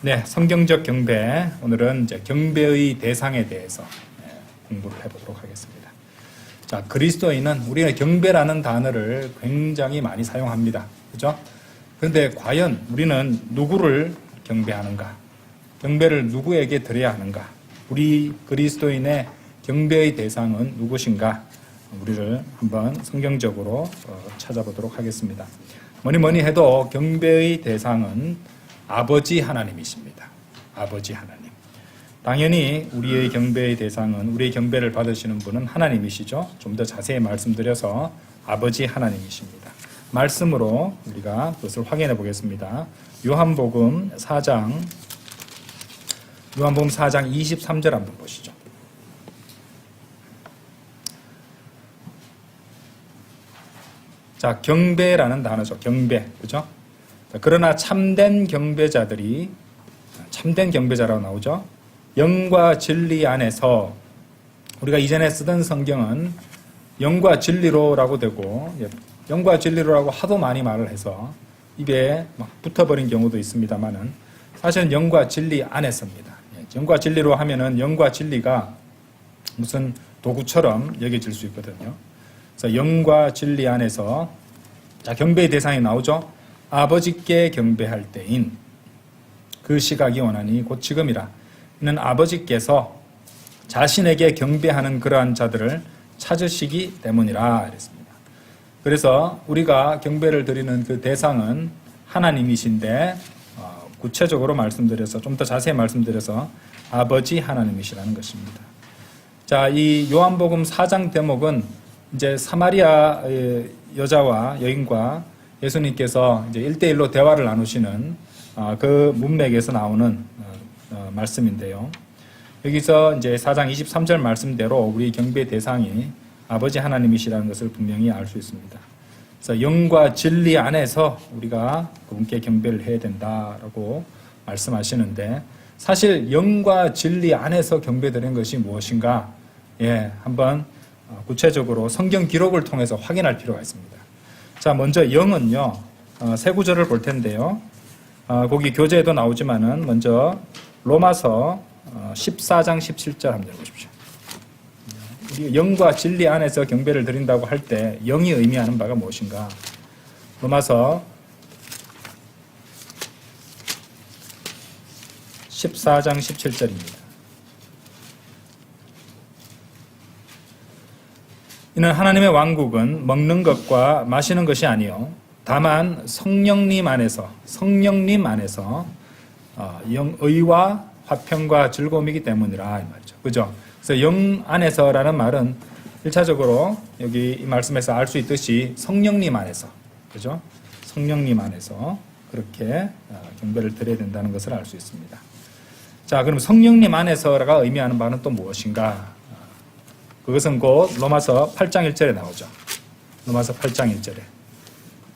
네, 성경적 경배. 오늘은 이제 경배의 대상에 대해서 공부를 해보도록 하겠습니다. 자, 그리스도인은 우리는 경배라는 단어를 굉장히 많이 사용합니다. 그죠? 그런데 과연 우리는 누구를 경배하는가? 경배를 누구에게 드려야 하는가? 우리 그리스도인의 경배의 대상은 누구신가? 우리를 한번 성경적으로 찾아보도록 하겠습니다. 뭐니 해도 경배의 대상은 아버지 하나님이십니다. 아버지 하나님. 당연히 우리의 경배의 대상은, 우리의 경배를 받으시는 분은 하나님이시죠. 좀 더 자세히 말씀드려서 아버지 하나님이십니다. 말씀으로 우리가 그것을 확인해 보겠습니다. 요한복음 4장 23절 한번 보시죠. 자, 경배라는 단어죠. 경배. 그죠? 그러나 참된 경배자들이, 참된 경배자라고 나오죠. 영과 진리 안에서, 우리가 이전에 쓰던 성경은 영과 진리로라고 되고, 영과 진리로라고 하도 많이 말을 해서 입에 막 붙어버린 경우도 있습니다만은 사실은 영과 진리 안에서입니다. 영과 진리로 하면은 영과 진리가 무슨 도구처럼 여겨질 수 있거든요. 그래서 영과 진리 안에서, 자, 경배의 대상이 나오죠. 아버지께 경배할 때인 그 시각이 원하니 곧 지금이라. 이는 아버지께서 자신에게 경배하는 그러한 자들을 찾으시기 때문이라 그랬습니다. 그래서 우리가 경배를 드리는 그 대상은 하나님이신데, 구체적으로 말씀드려서, 좀 더 자세히 말씀드려서 아버지 하나님이시라는 것입니다. 자, 이 요한복음 4장 대목은 이제 사마리아 여자와 여인과 예수님께서 이제 1대1로 대화를 나누시는 그 문맥에서 나오는 말씀인데요. 여기서 이제 4장 23절 말씀대로 우리 경배 대상이 아버지 하나님이시라는 것을 분명히 알 수 있습니다. 그래서 영과 진리 안에서 우리가 그분께 경배를 해야 된다라고 말씀하시는데, 사실 영과 진리 안에서 경배드리는 것이 무엇인가? 한번 구체적으로 성경 기록을 통해서 확인할 필요가 있습니다. 자, 먼저 영은요, 세 구절을 볼 텐데요. 거기 교재에도 나오지만은 먼저 로마서 14장 17절 한번 보십시오. 우리 영과 진리 안에서 경배를 드린다고 할 때 영이 의미하는 바가 무엇인가? 로마서 14장 17절입니다. 이는 하나님의 왕국은 먹는 것과 마시는 것이 아니요 다만 성령님 안에서 의와 화평과 즐거움이기 때문이라 이 말이죠. 그죠? 그래서 영 안에서라는 말은 1차적으로 여기 이 말씀에서 알 수 있듯이 성령님 안에서, 그죠? 성령님 안에서 그렇게 경배를 드려야 된다는 것을 알 수 있습니다. 자, 그럼 성령님 안에서가 의미하는 바는 또 무엇인가? 그것은 곧 로마서 8장 1절에 나오죠. 로마서 8장 1절에.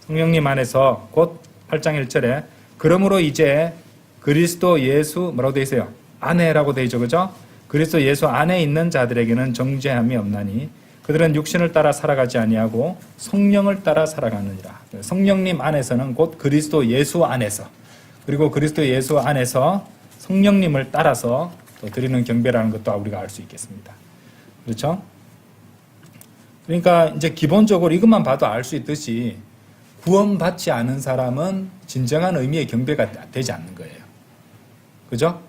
성령님 안에서 곧 8장 1절에 그러므로 이제 그리스도 예수 뭐라고 되어 있어요? 안에라고 되어 있죠. 그죠? 그리스도 예수 안에 있는 자들에게는 정죄함이 없나니 그들은 육신을 따라 살아가지 아니하고 성령을 따라 살아가느니라. 성령님 안에서는 곧 그리스도 예수 안에서, 그리고 그리스도 예수 안에서 성령님을 따라서 또 드리는 경배라는 것도 우리가 알 수 있겠습니다. 그렇죠? 그러니까 이제 기본적으로 이것만 봐도 알 수 있듯이 구원받지 않은 사람은 진정한 의미의 경배가 되지 않는 거예요. 그죠?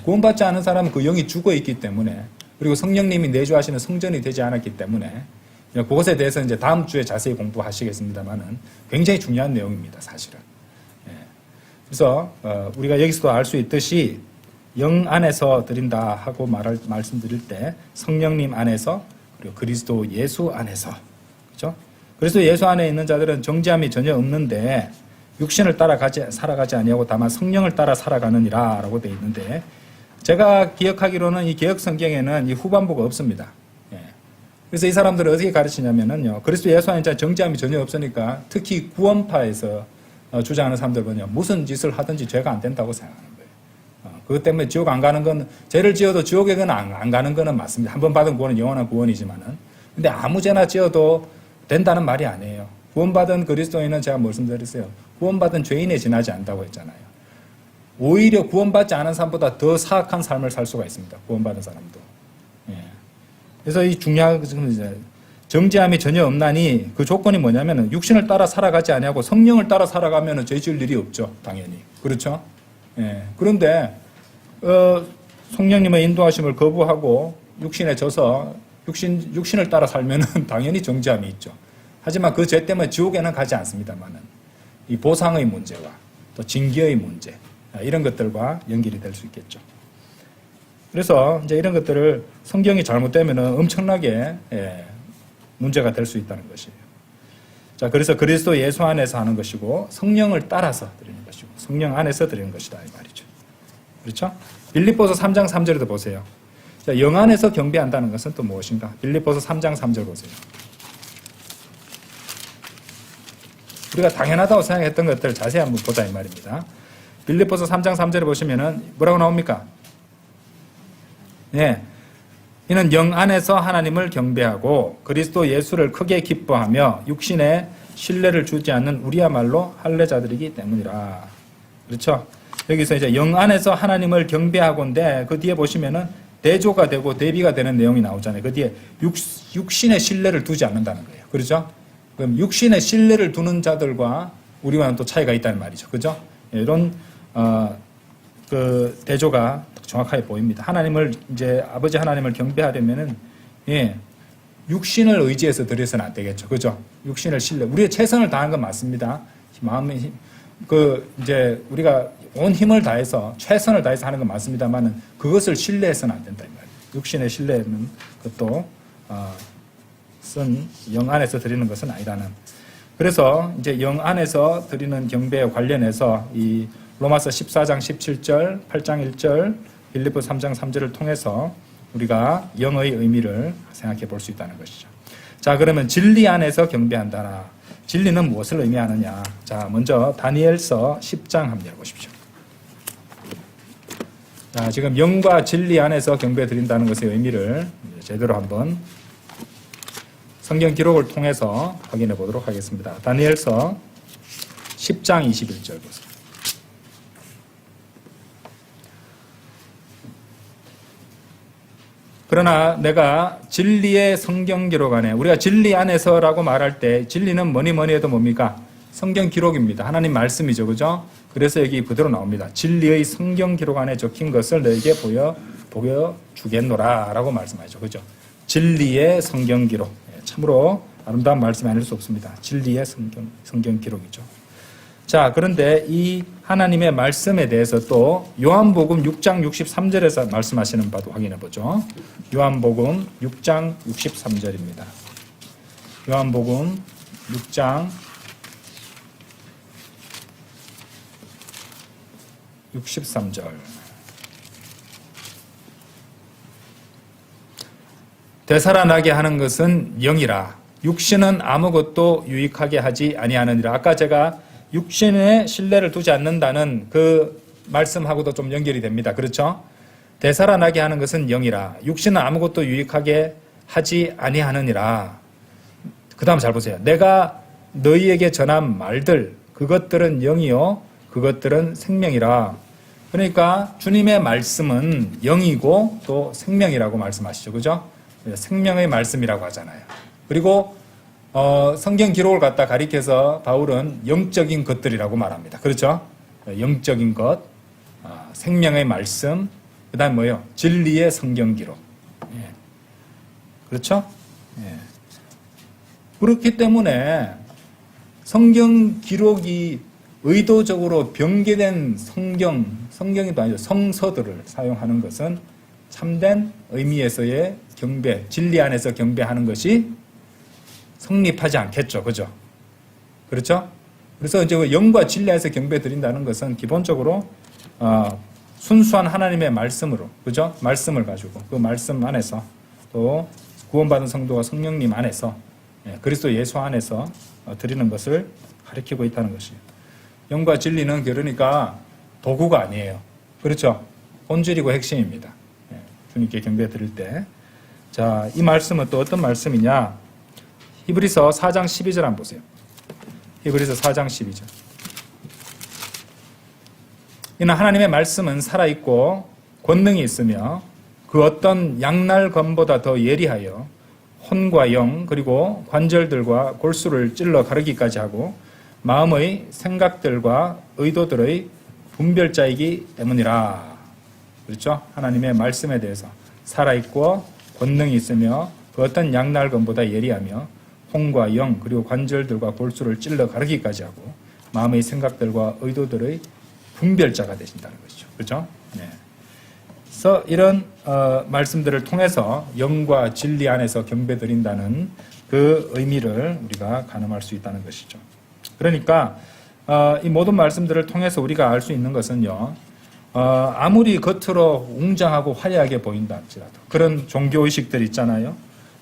구원받지 않은 사람은 그 영이 죽어 있기 때문에, 그리고 성령님이 내주하시는 성전이 되지 않았기 때문에, 그것에 대해서 이제 다음 주에 자세히 공부하시겠습니다만은 굉장히 중요한 내용입니다, 사실은. 그래서 우리가 여기서도 알 수 있듯이 영 안에서 드린다 하고 말씀드릴 때 성령님 안에서, 그리고 그리스도 예수 안에서, 그렇죠? 그리스도 예수 안에 있는 자들은 정죄함이 전혀 없는데 육신을 따라 살아가지 아니하고 다만 성령을 따라 살아가느니라 라고 되어 있는데, 제가 기억하기로는 이 개역 성경에는 이 후반부가 없습니다. 그래서 이 사람들을 어떻게 가르치냐면은요, 그리스도 예수 안에 정죄함이 전혀 없으니까 특히 구원파에서 주장하는 사람들은요, 무슨 짓을 하든지 죄가 안 된다고 생각하는 거예요. 그것 때문에 지옥 안 가는 건, 죄를 지어도 지옥에는 안 가는 거는 맞습니다. 한 번 받은 구원은 영원한 구원이지만은. 근데 아무 죄나 지어도 된다는 말이 아니에요. 구원받은 그리스도인은 제가 말씀드렸어요. 구원받은 죄인에 지나지 않는다고 했잖아요. 오히려 구원받지 않은 사람보다 더 사악한 삶을 살 수가 있습니다. 구원받은 사람도. 예. 그래서 이 중요한 것은 이제 정죄함이 전혀 없나니 그 조건이 뭐냐면은 육신을 따라 살아가지 아니하고 성령을 따라 살아가면은 죄 지을 일이 없죠. 당연히. 그렇죠? 예. 그런데 성령님의 인도하심을 거부하고 육신에 져서 육신을 따라 살면은 당연히 정죄함이 있죠. 하지만 그 죄 때문에 지옥에는 가지 않습니다만은 이 보상의 문제와 또 징계의 문제 이런 것들과 연결이 될 수 있겠죠. 그래서 이제 이런 것들을 성경이 잘못되면은 엄청나게 문제가 될 수 있다는 것이에요. 자, 그래서 그리스도 예수 안에서 하는 것이고 성령을 따라서 드리는 것이고 성령 안에서 드리는 것이다 이 말이죠. 그렇죠? 빌립보서 3장 3절에도 보세요. 자, 영 안에서 경배한다는 것은 또 무엇인가? 빌립보서 3장 3절 보세요. 우리가 당연하다고 생각했던 것들을 자세히 한번 보자 이 말입니다. 빌립보서 3장 3절에 보시면은 뭐라고 나옵니까? 네. 이는 영 안에서 하나님을 경배하고 그리스도 예수를 크게 기뻐하며 육신에 신뢰를 주지 않는 우리야말로 할례자들이기 때문이라. 그렇죠? 여기서 이제 영 안에서 하나님을 경배하고인데 그 뒤에 보시면은 대조가 되고 대비가 되는 내용이 나오잖아요. 그 뒤에 육신에 신뢰를 두지 않는다는 거예요. 그렇죠? 그럼 육신에 신뢰를 두는 자들과 우리와는 또 차이가 있다는 말이죠. 그죠? 이런, 그 대조가 정확하게 보입니다. 하나님을, 이제 아버지 하나님을 경배하려면은, 예, 육신을 의지해서 드려서는 안 되겠죠. 그죠? 육신을 신뢰. 우리의 최선을 다하는 건 맞습니다. 마음의 힘, 이제 우리가 온 힘을 다해서, 최선을 다해서 하는 건 맞습니다만은 그것을 신뢰해서는 안 된다. 이 말이에요. 육신의 신뢰는 그것도, 영 안에서 드리는 것은 아니라는. 그래서 이제 영 안에서 드리는 경배에 관련해서 이 로마서 14장 17절, 8장 1절, 빌립보 3장 3절을 통해서 우리가 영의 의미를 생각해 볼 수 있다는 것이죠. 자, 그러면 진리 안에서 경배한다나. 진리는 무엇을 의미하느냐? 자, 먼저 다니엘서 10장 한번 열어보십시오. 자, 지금 영과 진리 안에서 경배 드린다는 것의 의미를 제대로 한번 성경 기록을 통해서 확인해 보도록 하겠습니다. 다니엘서 10장 21절 보세요. 그러나 내가 진리의 성경 기록 안에, 우리가 진리 안에서라고 말할 때 진리는 뭐니 해도 뭡니까? 성경 기록입니다. 하나님 말씀이죠. 그죠? 그래서 여기 그대로 나옵니다. 진리의 성경 기록 안에 적힌 것을 너에게 보여주겠노라 라고 말씀하죠. 그죠? 진리의 성경 기록. 참으로 아름다운 말씀이 아닐 수 없습니다. 진리의 성경 기록이죠. 자, 그런데 이 하나님의 말씀에 대해서 또 요한복음 6장 63절에서 말씀하시는 바도 확인해 보죠. 요한복음 6장 63절입니다. 요한복음 6장 63절. 되살아나게 하는 것은 영이라 육신은 아무것도 유익하게 하지 아니하느니라. 아까 제가 육신에 신뢰를 두지 않는다는 그 말씀하고도 좀 연결이 됩니다. 그렇죠? 되살아나게 하는 것은 영이라 육신은 아무것도 유익하게 하지 아니하느니라. 그 다음 잘 보세요. 내가 너희에게 전한 말들 그것들은 영이요 그것들은 생명이라. 그러니까 주님의 말씀은 영이고 또 생명이라고 말씀하시죠. 그죠? 생명의 말씀이라고 하잖아요. 그리고 성경 기록을 갖다 가리켜서 바울은 영적인 것들이라고 말합니다. 그렇죠? 영적인 것, 생명의 말씀, 그 다음 뭐예요? 진리의 성경 기록. 예. 그렇죠? 예. 그렇기 때문에 성경 기록이 의도적으로 변개된 성경이도 아니죠. 성서들을 사용하는 것은 참된 의미에서의 경배, 진리 안에서 경배하는 것이 성립하지 않겠죠. 그죠? 그렇죠? 그래서 이제 영과 진리 안에서 경배 드린다는 것은 기본적으로 순수한 하나님의 말씀으로, 그죠? 말씀을 가지고 그 말씀 안에서 또 구원받은 성도가 성령님 안에서 그리스도 예수 안에서 드리는 것을 가리키고 있다는 것이에요. 영과 진리는 그러니까 도구가 아니에요. 그렇죠? 본질이고 핵심입니다. 주님께 경배 드릴 때. 자, 이 말씀은 또 어떤 말씀이냐? 히브리서 4장 12절 한번 보세요. 히브리서 4장 12절. 이는 하나님의 말씀은 살아있고 권능이 있으며 그 어떤 양날검보다 더 예리하여 혼과 영 그리고 관절들과 골수를 찔러 가르기까지 하고 마음의 생각들과 의도들의 분별자이기 때문이라. 그렇죠? 하나님의 말씀에 대해서 살아있고 권능이 있으며 그 어떤 양날검보다 예리하며 혼과 영 그리고 관절들과 골수를 찔러 가르기까지 하고 마음의 생각들과 의도들의 분별자가 되신다는 것이죠. 그렇죠? 네. 그래서 이런 말씀들을 통해서 영과 진리 안에서 경배드린다는 그 의미를 우리가 가늠할 수 있다는 것이죠. 그러니까 이 모든 말씀들을 통해서 우리가 알 수 있는 것은요. 아무리 겉으로 웅장하고 화려하게 보인다 할지라도 그런 종교의식들 있잖아요.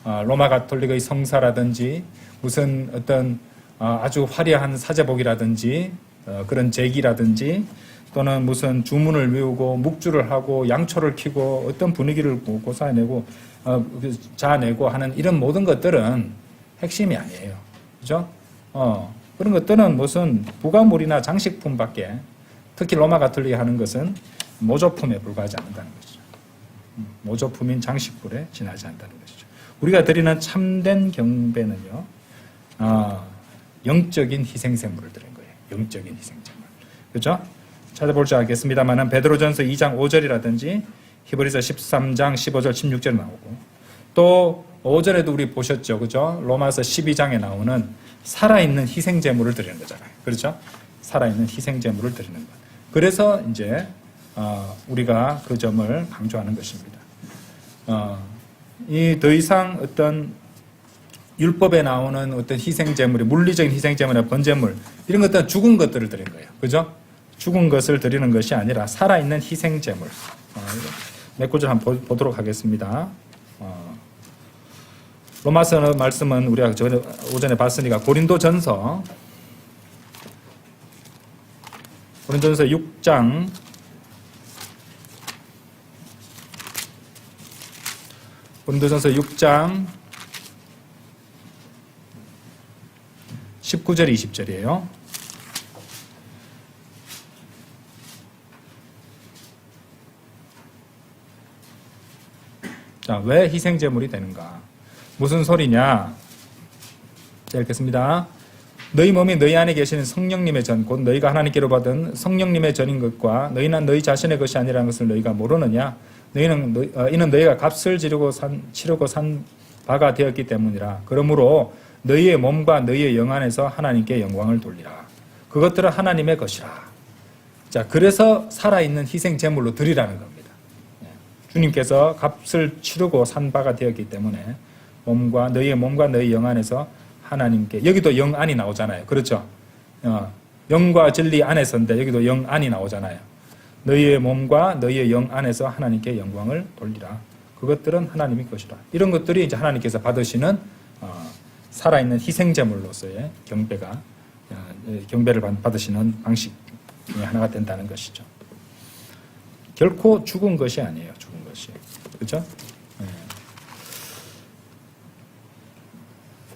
로마 가톨릭의 성사라든지 무슨 어떤 아주 화려한 사제복이라든지 그런 제기라든지 또는 무슨 주문을 외우고 묵주를 하고 양초를 켜고 어떤 분위기를 고사내고 자아내고 하는 이런 모든 것들은 핵심이 아니에요. 그죠? 그런 것들은 무슨 부가물이나 장식품밖에 특히 로마 가톨릭이 하는 것은 모조품에 불과하지 않는다는 것이죠. 모조품인 장식품에 지나지 않는다는 것이죠. 우리가 드리는 참된 경배는요. 영적인 희생제물을 드린 거예요. 영적인 희생제물. 그렇죠? 찾아볼 줄 알겠습니다만은 베드로전서 2장 5절이라든지 히브리서 13장 15절 16절 나오고 또 5절에도 우리 보셨죠. 그죠? 로마서 12장에 나오는 살아있는 희생제물을 드리는 거잖아요. 그렇죠? 살아있는 희생제물을 드리는 것. 그래서 이제 우리가 그 점을 강조하는 것입니다. 이 더 이상 어떤 율법에 나오는 어떤 희생제물이 물리적인 희생제물이나 번제물 이런 것들은 죽은 것들을 드린 거예요. 그죠? 죽은 것을 드리는 것이 아니라 살아있는 희생제물. 몇 구절 한번 보도록 하겠습니다. 로마서 말씀은 우리가 오전에 봤으니까 고린도전서 6장 19절 20절이에요. 자, 왜 희생제물이 되는가? 무슨 소리냐? 자, 읽겠습니다. 너희 몸이 너희 안에 계시는 성령님의 전, 곧 너희가 하나님께로 받은 성령님의 전인 것과 너희는 너희 자신의 것이 아니라는 것을 너희가 모르느냐? 이는 너희가 값을 치르고 산 바가 되었기 때문이라. 그러므로 너희의 몸과 너희의 영 안에서 하나님께 영광을 돌리라. 그것들은 하나님의 것이라. 자, 그래서 살아있는 희생제물로 드리라는 겁니다. 주님께서 값을 치르고 산 바가 되었기 때문에 너희의 몸과 너희 영 안에서 하나님께, 여기도 영 안이 나오잖아요. 그렇죠? 영과 진리 안에서인데 여기도 영 안이 나오잖아요. 너희의 몸과 너희의 영 안에서 하나님께 영광을 돌리라. 그것들은 하나님의 것이라. 이런 것들이 이제 하나님께서 받으시는 살아있는 희생제물로서의 경배를 받으시는 방식 중에 하나가 된다는 것이죠. 결코 죽은 것이 아니에요. 죽은 것이. 그렇죠? 네.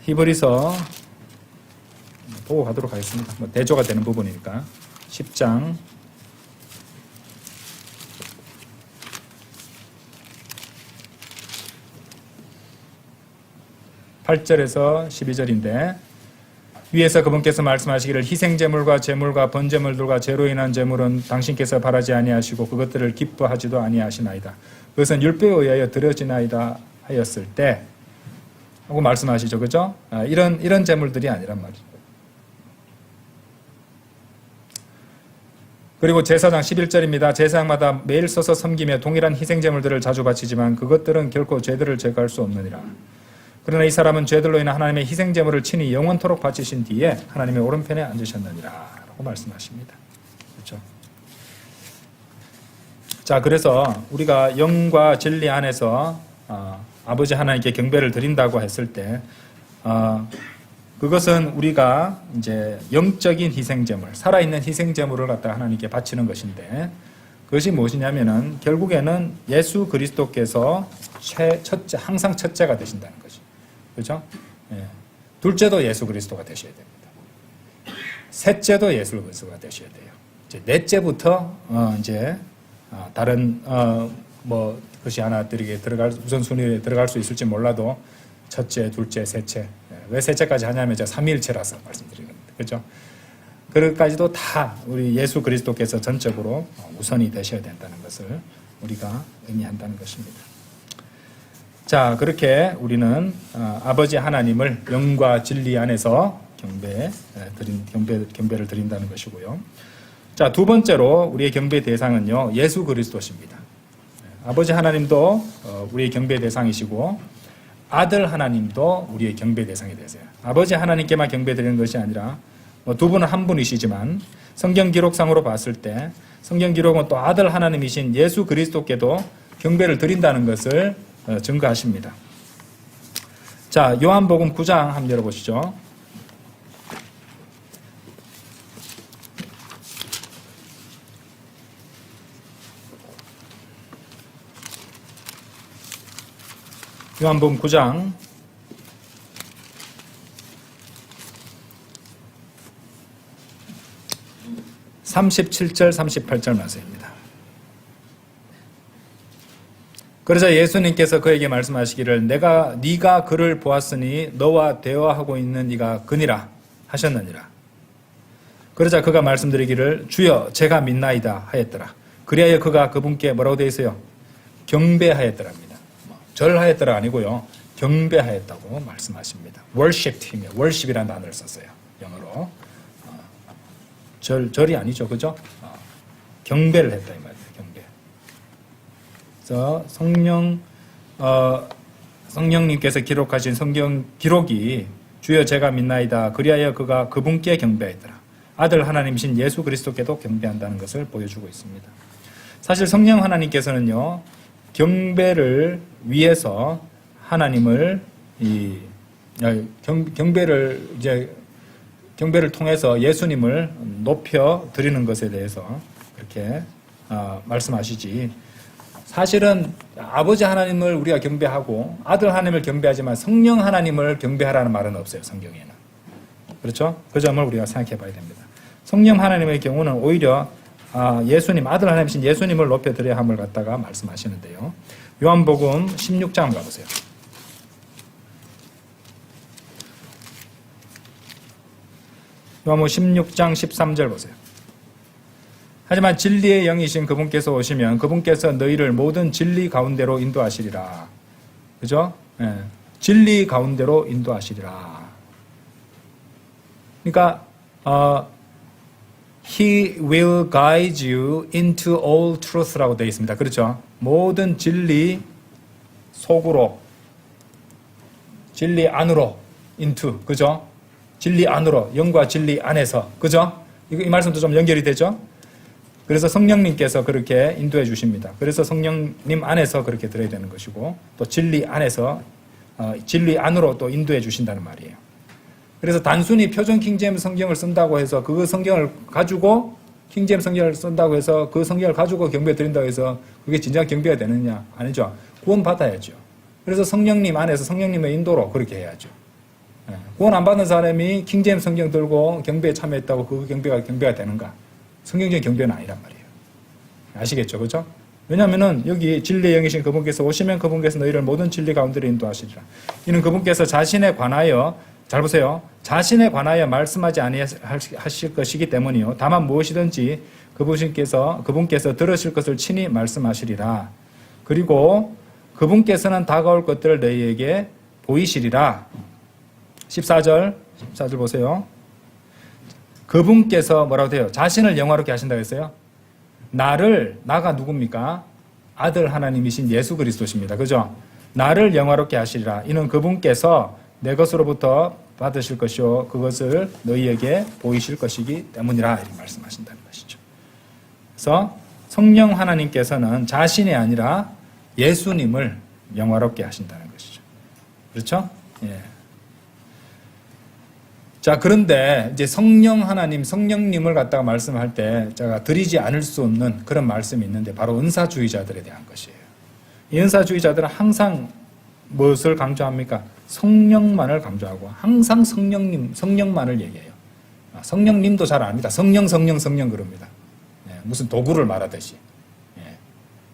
히브리서 보고 가도록 하겠습니다. 대조가 되는 부분이니까 10장 8절에서 12절인데 위에서 그분께서 말씀하시기를 희생제물과 제물과 번제물들과 죄로 인한 제물은 당신께서 바라지 아니하시고 그것들을 기뻐하지도 아니하시나이다. 그것은 율법에 의하여 드려지나이다 하였을 때 하고 말씀하시죠. 그죠? 이런 제물들이 아니란 말이죠. 그리고 제사장 11절입니다. 제사장마다 매일 서서 섬기며 동일한 희생제물들을 자주 바치지만 그것들은 결코 죄들을 제거할 수 없느니라. 그러나 이 사람은 죄들로 인한 하나님의 희생제물을 친히 영원토록 바치신 뒤에 하나님의 오른편에 앉으셨느니라 라고 말씀하십니다. 그렇죠? 자, 그래서 우리가 영과 진리 안에서 아버지 하나님께 경배를 드린다고 했을 때 그것은 우리가 이제 영적인 희생제물, 살아있는 희생제물을 갖다가 하나님께 바치는 것인데 그것이 무엇이냐면은 결국에는 예수 그리스도께서 항상 첫째가 되신다는 것이죠. 그렇죠? 예. 둘째도 예수 그리스도가 되셔야 됩니다. 셋째도 예수 그리스도가 되셔야 돼요. 이제 넷째부터 다른 뭐 것이 하나 우선순위에 들어갈 수 있을지 몰라도 첫째, 둘째, 셋째. 왜 셋째까지 하냐면 제가 삼위일체라서 말씀드리는 겁니다. 그렇죠? 그것까지도 다 우리 예수 그리스도께서 전적으로 우선이 되셔야 된다는 것을 우리가 의미한다는 것입니다. 자, 그렇게 우리는 아버지 하나님을 영과 진리 안에서 경배를 드린다는 것이고요. 자, 두 번째로 우리의 경배 대상은요, 예수 그리스도십니다. 아버지 하나님도 우리의 경배 대상이시고 아들 하나님도 우리의 경배 대상이 되세요. 아버지 하나님께만 경배 드리는 것이 아니라 두 분은 한 분이시지만 성경 기록상으로 봤을 때 성경 기록은 또 아들 하나님이신 예수 그리스도께도 경배를 드린다는 것을 증거하십니다. 자, 요한복음 9장 한번 열어보시죠. 요한복음 9장 37절 38절 말씀입니다. 그러자 예수님께서 그에게 말씀하시기를 네가 그를 보았으니 너와 대화하고 있는 이가 그니라 하셨느니라. 그러자 그가 말씀드리기를 주여 제가 믿나이다 하였더라. 그리하여 그가 그분께 뭐라고 되어 있어요? 경배하였더랍니다. 절하였더라 아니고요. 경배하였다고 말씀하십니다. worshiped him. worship이라는 단어를 썼어요. 영어로. 절이 아니죠. 그죠? 경배를 했다 이 말이에요. 경배. 그래서 성령님께서 기록하신 성경 기록이 주여 제가 믿나이다. 그리하여 그가 그분께 경배하였더라. 아들 하나님이신 예수 그리스도께도 경배한다는 것을 보여주고 있습니다. 사실 성령 하나님께서는요. 경배를 위해서 하나님을 경배를 통해서 예수님을 높여 드리는 것에 대해서 그렇게 말씀하시지. 사실은 아버지 하나님을 우리가 경배하고 아들 하나님을 경배하지만 성령 하나님을 경배하라는 말은 없어요. 성경에는. 그렇죠? 그 점을 우리가 생각해 봐야 됩니다. 성령 하나님의 경우는 오히려 예수님, 아들 하나님이신 예수님을 높여 드려야 함을 갖다가 말씀하시는데요. 요한복음 16장 가보세요. 요한복음 16장 13절 보세요. 하지만 진리의 영이신 그분께서 오시면 그분께서 너희를 모든 진리 가운데로 인도하시리라. 그죠? 네. 진리 가운데로 인도하시리라. 그러니까 He will guide you into all truth라고 되어 있습니다. 그렇죠? 모든 진리 속으로, 진리 안으로, into, 그죠? 진리 안으로, 영과 진리 안에서, 그죠? 이 말씀도 좀 연결이 되죠? 그래서 성령님께서 그렇게 인도해 주십니다. 그래서 성령님 안에서 그렇게 들어야 되는 것이고, 또 진리 안에서, 진리 안으로 또 인도해 주신다는 말이에요. 그래서 단순히 표준 킹제임스 성경을 쓴다고 해서 그 성경을 가지고 킹제임스 성경을 쓴다고 해서 그 성경을 가지고 경배 드린다고 해서 그게 진짜 경배가 되느냐? 아니죠. 구원 받아야죠. 그래서 성령님 안에서 성령님의 인도로 그렇게 해야죠. 구원 안 받는 사람이 킹제임스 성경 들고 경배에 참여했다고 그 경배가 되는가? 성경적인 경배는 아니란 말이에요. 아시겠죠? 그죠? 왜냐하면은 여기 진리의 영이신 그분께서 오시면 그분께서 너희를 모든 진리 가운데로 인도하시리라. 이는 그분께서 자신에 관하여 잘 보세요. 자신에 관하여 말씀하지 아니하실 것이기 때문이요. 다만 무엇이든지 그분께서 들으실 것을 친히 말씀하시리라. 그리고 그분께서는 다가올 것들을 너희에게 보이시리라. 14절 보세요. 그분께서 뭐라고 돼요? 자신을 영화롭게 하신다고 했어요. 나가 누굽니까? 아들 하나님이신 예수 그리스도십니다. 그죠? 나를 영화롭게 하시리라. 이는 그분께서 내 것으로부터 받으실 것이요 그것을 너희에게 보이실 것이기 때문이라 이렇게 말씀하신다는 것이죠. 그래서 성령 하나님께서는 자신이 아니라 예수님을 영화롭게 하신다는 것이죠. 그렇죠? 예. 자, 그런데 이제 성령 하나님, 성령님을 갖다가 말씀할 때 제가 드리지 않을 수 없는 그런 말씀이 있는데 바로 은사주의자들에 대한 것이에요. 이 은사주의자들은 항상 무엇을 강조합니까? 성령만을 강조하고 항상 성령만을 얘기해요. 성령님도 잘 압니다. 성령 그럽니다. 무슨 도구를 말하듯이. 예.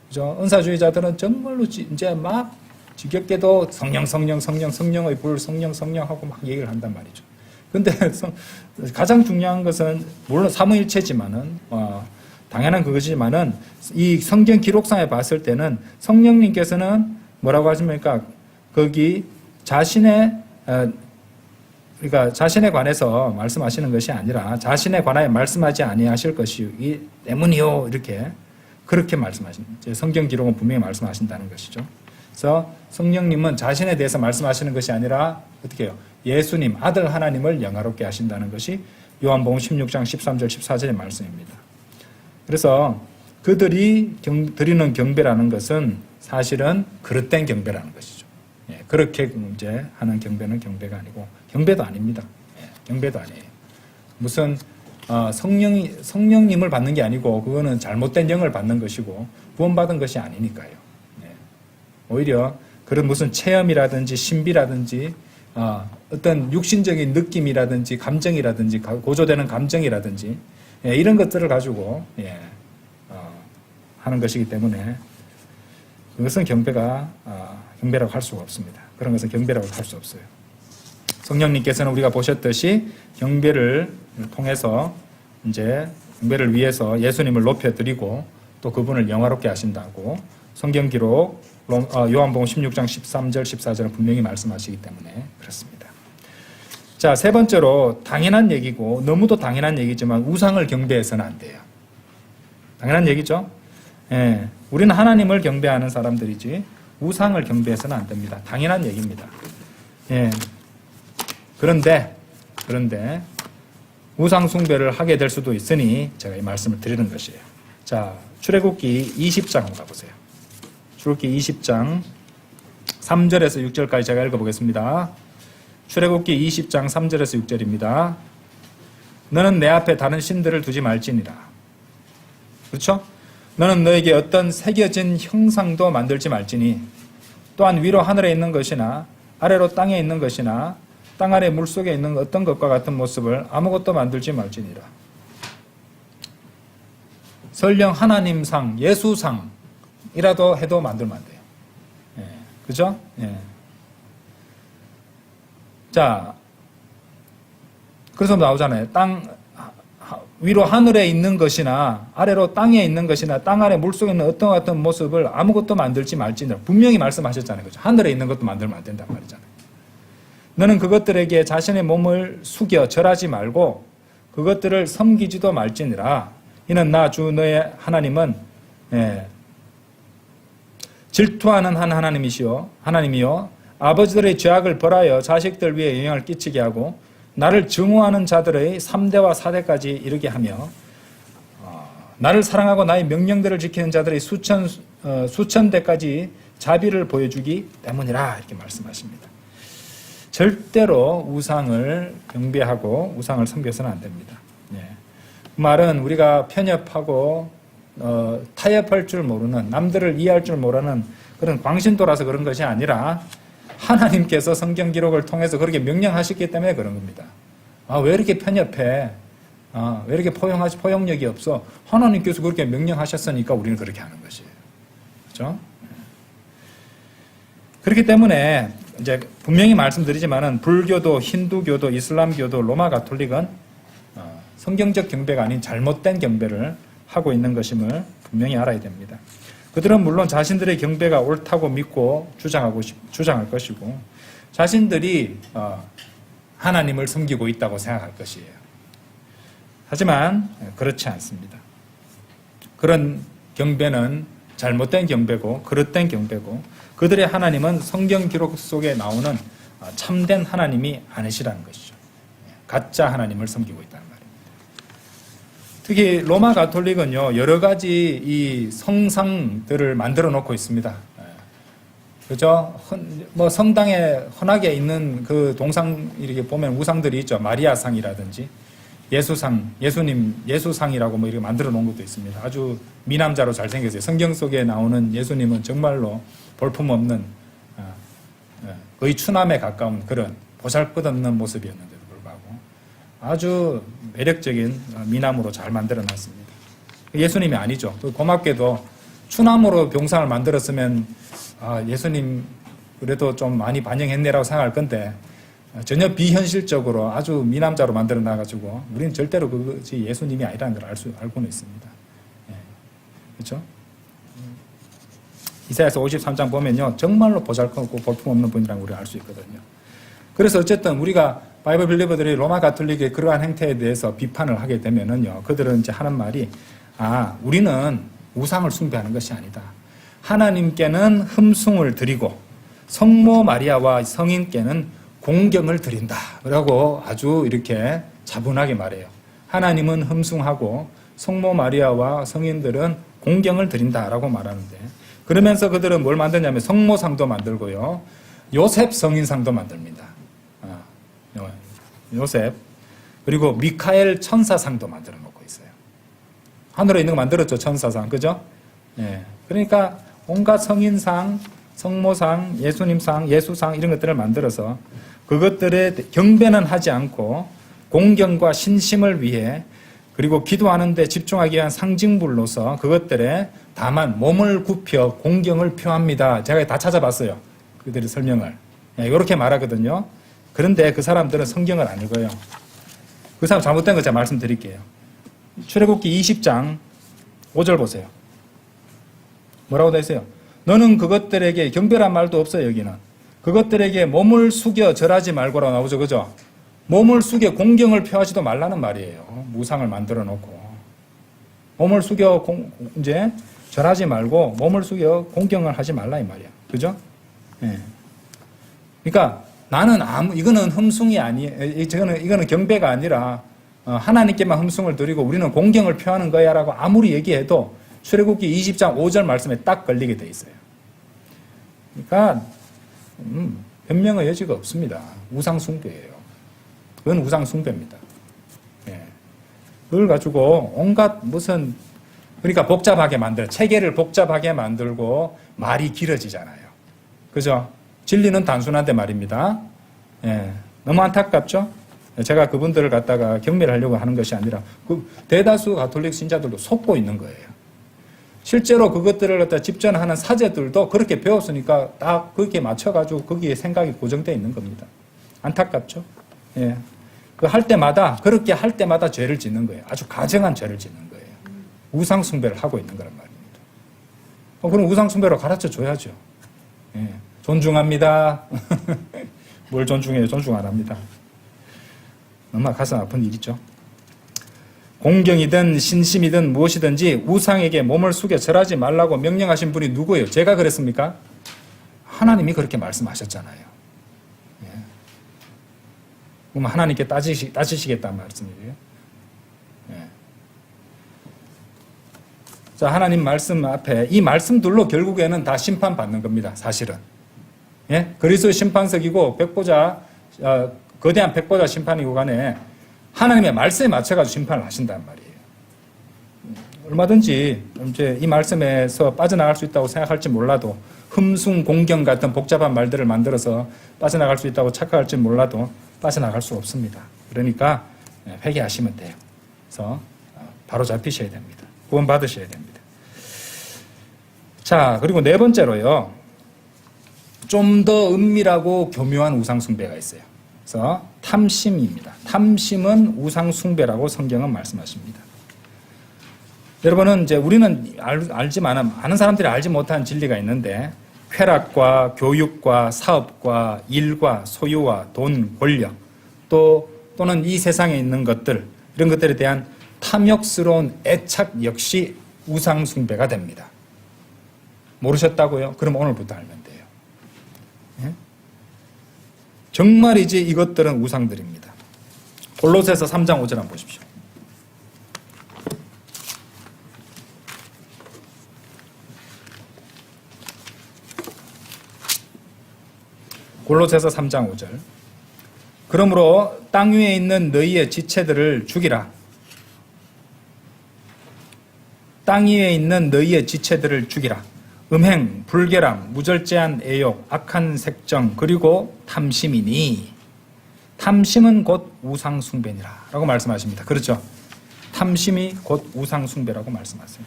그죠? 은사주의자들은 정말로 이제 막 지겹게도 성령의 불, 성령하고 막 얘기를 한단 말이죠. 근데 가장 중요한 것은 물론 삼위일체지만은 당연한 그것이지만은 이 성경 기록상에 봤을 때는 성령님께서는 뭐라고 하십니까? 거기 그러니까 자신에 관해서 말씀하시는 것이 아니라 자신에 관하여 말씀하지 아니하실 것이기 때문이요. 그렇게 말씀하십니다. 성경 기록은 분명히 말씀하신다는 것이죠. 그래서 성령님은 자신에 대해서 말씀하시는 것이 아니라 어떻게 해요? 예수님, 아들 하나님을 영화롭게 하신다는 것이 요한복음 16장 13절 14절의 말씀입니다. 그래서 그들이 드리는 경배라는 것은 사실은 그릇된 경배라는 것이죠. 예, 그렇게 이제 하는 경배는 경배가 아니고 경배도 아닙니다. 예, 경배도 아니에요. 무슨 성령님을 받는 게 아니고 그거는 잘못된 영을 받는 것이고 구원받은 것이 아니니까요. 예, 오히려 그런 무슨 체험이라든지 신비라든지 어떤 육신적인 느낌이라든지 감정이라든지 고조되는 감정이라든지 이런 것들을 가지고 하는 것이기 때문에 그것은 경배라고 할 수가 없습니다. 그런 것은 경배라고 할 수 없어요. 성령님께서는 우리가 보셨듯이 경배를 통해서 이제 경배를 위해서 예수님을 높여드리고 또 그분을 영화롭게 하신다고 성경 기록 요한복음 16장 13절 14절은 분명히 말씀하시기 때문에 그렇습니다. 자, 세 번째로 당연한 얘기고 너무도 당연한 얘기지만 우상을 경배해서는 안 돼요. 당연한 얘기죠. 예, 우리는 하나님을 경배하는 사람들이지 우상을 경배해서는 안 됩니다. 당연한 얘기입니다. 예, 그런데 우상 숭배를 하게 될 수도 있으니 제가 이 말씀을 드리는 것이에요. 자, 출애굽기 20장 한번 가보세요. 출애굽기 20장 3절에서 6절까지 제가 읽어보겠습니다. 출애굽기 20장 3절에서 6절입니다. 너는 내 앞에 다른 신들을 두지 말지니라. 그렇죠? 너는 너에게 어떤 새겨진 형상도 만들지 말지니 또한 위로 하늘에 있는 것이나 아래로 땅에 있는 것이나 땅 아래 물속에 있는 어떤 것과 같은 모습을 아무것도 만들지 말지니라. 설령 하나님상, 예수상이라도 해도 만들면 안 돼요. 예, 그죠? 예. 자, 그래서 나오잖아요. 위로 하늘에 있는 것이나 아래로 땅에 있는 것이나 땅 아래 물속에 있는 어떤 같은 모습을 아무것도 만들지 말지니라. 분명히 말씀하셨잖아요. 그죠? 하늘에 있는 것도 만들면 안 된단 말이잖아요. 너는 그것들에게 자신의 몸을 숙여 절하지 말고 그것들을 섬기지도 말지니라. 이는 나 주 너의 하나님은 질투하는 한 하나님이요 아버지들의 죄악을 벌하여 자식들 위에 영향을 끼치게 하고 나를 증오하는 자들의 3대와 4대까지 이르게 하며 나를 사랑하고 나의 명령들을 지키는 자들의 수천 대까지 자비를 보여주기 때문이라 이렇게 말씀하십니다. 절대로 우상을 경배하고 우상을 섬겨서는 안 됩니다. 그 말은 우리가 편협하고 타협할 줄 모르는 남들을 이해할 줄 모르는 그런 광신도라서 그런 것이 아니라 하나님께서 성경 기록을 통해서 그렇게 명령하셨기 때문에 그런 겁니다. 왜 이렇게 편협해? 왜 이렇게 포용력이 없어? 하나님께서 그렇게 명령하셨으니까 우리는 그렇게 하는 것이에요. 그렇죠? 그렇기 때문에 이제 분명히 말씀드리지만은 불교도, 힌두교도, 이슬람교도, 로마 가톨릭은 성경적 경배가 아닌 잘못된 경배를 하고 있는 것임을 분명히 알아야 됩니다. 그들은 물론 자신들의 경배가 옳다고 믿고 주장할 것이고 자신들이 하나님을 섬기고 있다고 생각할 것이에요. 하지만 그렇지 않습니다. 그런 경배는 잘못된 경배고 그릇된 경배고 그들의 하나님은 성경 기록 속에 나오는 참된 하나님이 아니시라는 것이죠. 가짜 하나님을 섬기고 있다는 말입니다. 특히 로마 가톨릭은요 여러 가지 이 성상들을 만들어 놓고 있습니다. 그죠? 뭐 성당에 흔하게 있는 그 동상 이렇게 보면 우상들이 있죠. 마리아상이라든지 예수상, 예수상이라고 뭐 이렇게 만들어 놓은 것도 있습니다. 아주 미남자로 잘생겼어요. 성경 속에 나오는 예수님은 정말로 볼품없는 거의 추남에 가까운 그런 보잘것없는 모습이었는데도 불구하고 아주 매력적인 미남으로 잘 만들어 놨습니다. 예수님이 아니죠. 또 고맙게도 추나무로 병상을 만들었으면 예수님 그래도 좀 많이 반영했네라고 생각할 건데 전혀 비현실적으로 아주 미남자로 만들어 놔가지고 우리는 절대로 그것이 예수님이 아니라는 걸 알고는 있습니다. 예. 그렇죠? 이사야서 53장 보면요, 정말로 보잘것없고 볼품없는 분이라는 걸 우리가 알 수 있거든요. 그래서 어쨌든 우리가 바이블 빌리버들이 로마 가톨릭의 그러한 행태에 대해서 비판을 하게 되면은요, 그들은 이제 하는 말이 우리는 우상을 숭배하는 것이 아니다. 하나님께는 흠숭을 드리고 성모 마리아와 성인께는 공경을 드린다. 라고 아주 이렇게 차분하게 말해요. 하나님은 흠숭하고 성모 마리아와 성인들은 공경을 드린다라고 말하는데, 그러면서 그들은 뭘 만드냐면 성모상도 만들고요, 요셉 성인상도 만듭니다. 요셉, 그리고 미카엘 천사상도 만들어 놓고 있어요. 하늘에 있는 거 만들었죠, 천사상. 그죠? 예. 그러니까 온갖 성인상, 성모상, 예수님상, 예수상 이런 것들을 만들어서 그것들에 경배는 하지 않고 공경과 신심을 위해, 그리고 기도하는 데 집중하기 위한 상징물로서 그것들에 다만 몸을 굽혀 공경을 표합니다. 제가 다 찾아봤어요. 그들의 설명을. 이렇게 말하거든요. 그런데 그 사람들은 성경을 안 읽어요. 그 사람 잘못된 거 제가 말씀드릴게요. 출애굽기 20장 5절 보세요. 뭐라고 되어 있어요? 너는 그것들에게, 경배란 말도 없어요, 여기는. 그것들에게 몸을 숙여 절하지 말고라고 나오죠, 그죠? 몸을 숙여 공경을 표하지도 말라는 말이에요. 우상을 만들어 놓고. 몸을 숙여 이제 절하지 말고 몸을 숙여 공경을 하지 말라 이 말이야. 그죠? 예. 그러니까 나는 이거는 흠숭이 이거는 경배가 아니라 하나님께만 흠숭을 드리고 우리는 공경을 표하는 거야라고 아무리 얘기해도 출애굽기 20장 5절 말씀에 딱 걸리게 돼 있어요. 그러니까 변명의 여지가 없습니다. 우상 숭배예요. 그건 우상 숭배입니다. 예. 그걸 가지고 온갖 무슨, 그러니까 복잡하게 체계를 복잡하게 만들고 말이 길어지잖아요. 그죠? 진리는 단순한데 말입니다. 예. 너무 안타깝죠? 제가 그분들을 갖다가 경멸하려고 하는 것이 아니라 대다수 가톨릭 신자들도 속고 있는 거예요. 실제로 그것들을 갖다 집전하는 사제들도 그렇게 배웠으니까 딱 그렇게 맞춰가지고 거기에 생각이 고정되어 있는 겁니다. 안타깝죠? 예. 그렇게 할 때마다 죄를 짓는 거예요. 아주 가정한 죄를 짓는 거예요. 우상숭배를 하고 있는 거란 말입니다. 그럼 우상숭배로 가르쳐 줘야죠. 예. 존중합니다. 뭘 존중해요? 존중 안 합니다. 너무 가슴 아픈 일이죠. 공경이든 신심이든 무엇이든지 우상에게 몸을 숙여 절하지 말라고 명령하신 분이 누구예요? 제가 그랬습니까? 하나님이 그렇게 말씀하셨잖아요. 예. 그럼 하나님께 따지시겠다는 말씀이에요. 예. 자, 하나님 말씀 앞에 이 말씀들로 결국에는 다 심판받는 겁니다. 사실은. 예? 그리스도의 심판석이고 거대한 백보자 심판이고 간에 하나님의 말씀에 맞춰가지고 심판을 하신단 말이에요. 얼마든지 이제 이 말씀에서 빠져나갈 수 있다고 생각할지 몰라도, 흠숭, 공경 같은 복잡한 말들을 만들어서 빠져나갈 수 있다고 착각할지 몰라도 빠져나갈 수 없습니다. 그러니까 회개하시면 돼요. 그래서 바로 잡히셔야 됩니다. 구원 받으셔야 됩니다. 자, 그리고 네 번째로요, 좀 더 은밀하고 교묘한 우상숭배가 있어요. 그래서 탐심입니다. 탐심은 우상숭배라고 성경은 말씀하십니다. 여러분은 이제 우리는 알지만 많은 사람들이 알지 못한 진리가 있는데, 쾌락과 교육과 사업과 일과 소유와 돈, 권력, 또는 이 세상에 있는 것들, 이런 것들에 대한 탐욕스러운 애착 역시 우상숭배가 됩니다. 모르셨다고요? 그럼 오늘부터 알면 돼요. 예? 정말이지 이것들은 우상들입니다. 골로새서 3장 5절 한번 보십시오. 골로새서 3장 5절. 그러므로 땅 위에 있는 너희의 지체들을 죽이라. 땅 위에 있는 너희의 지체들을 죽이라. 음행, 불결함, 무절제한 애욕, 악한 색정, 그리고 탐심이니. 탐심은 곧 우상숭배니라 라고 말씀하십니다. 그렇죠? 탐심이 곧 우상숭배라고 말씀하세요.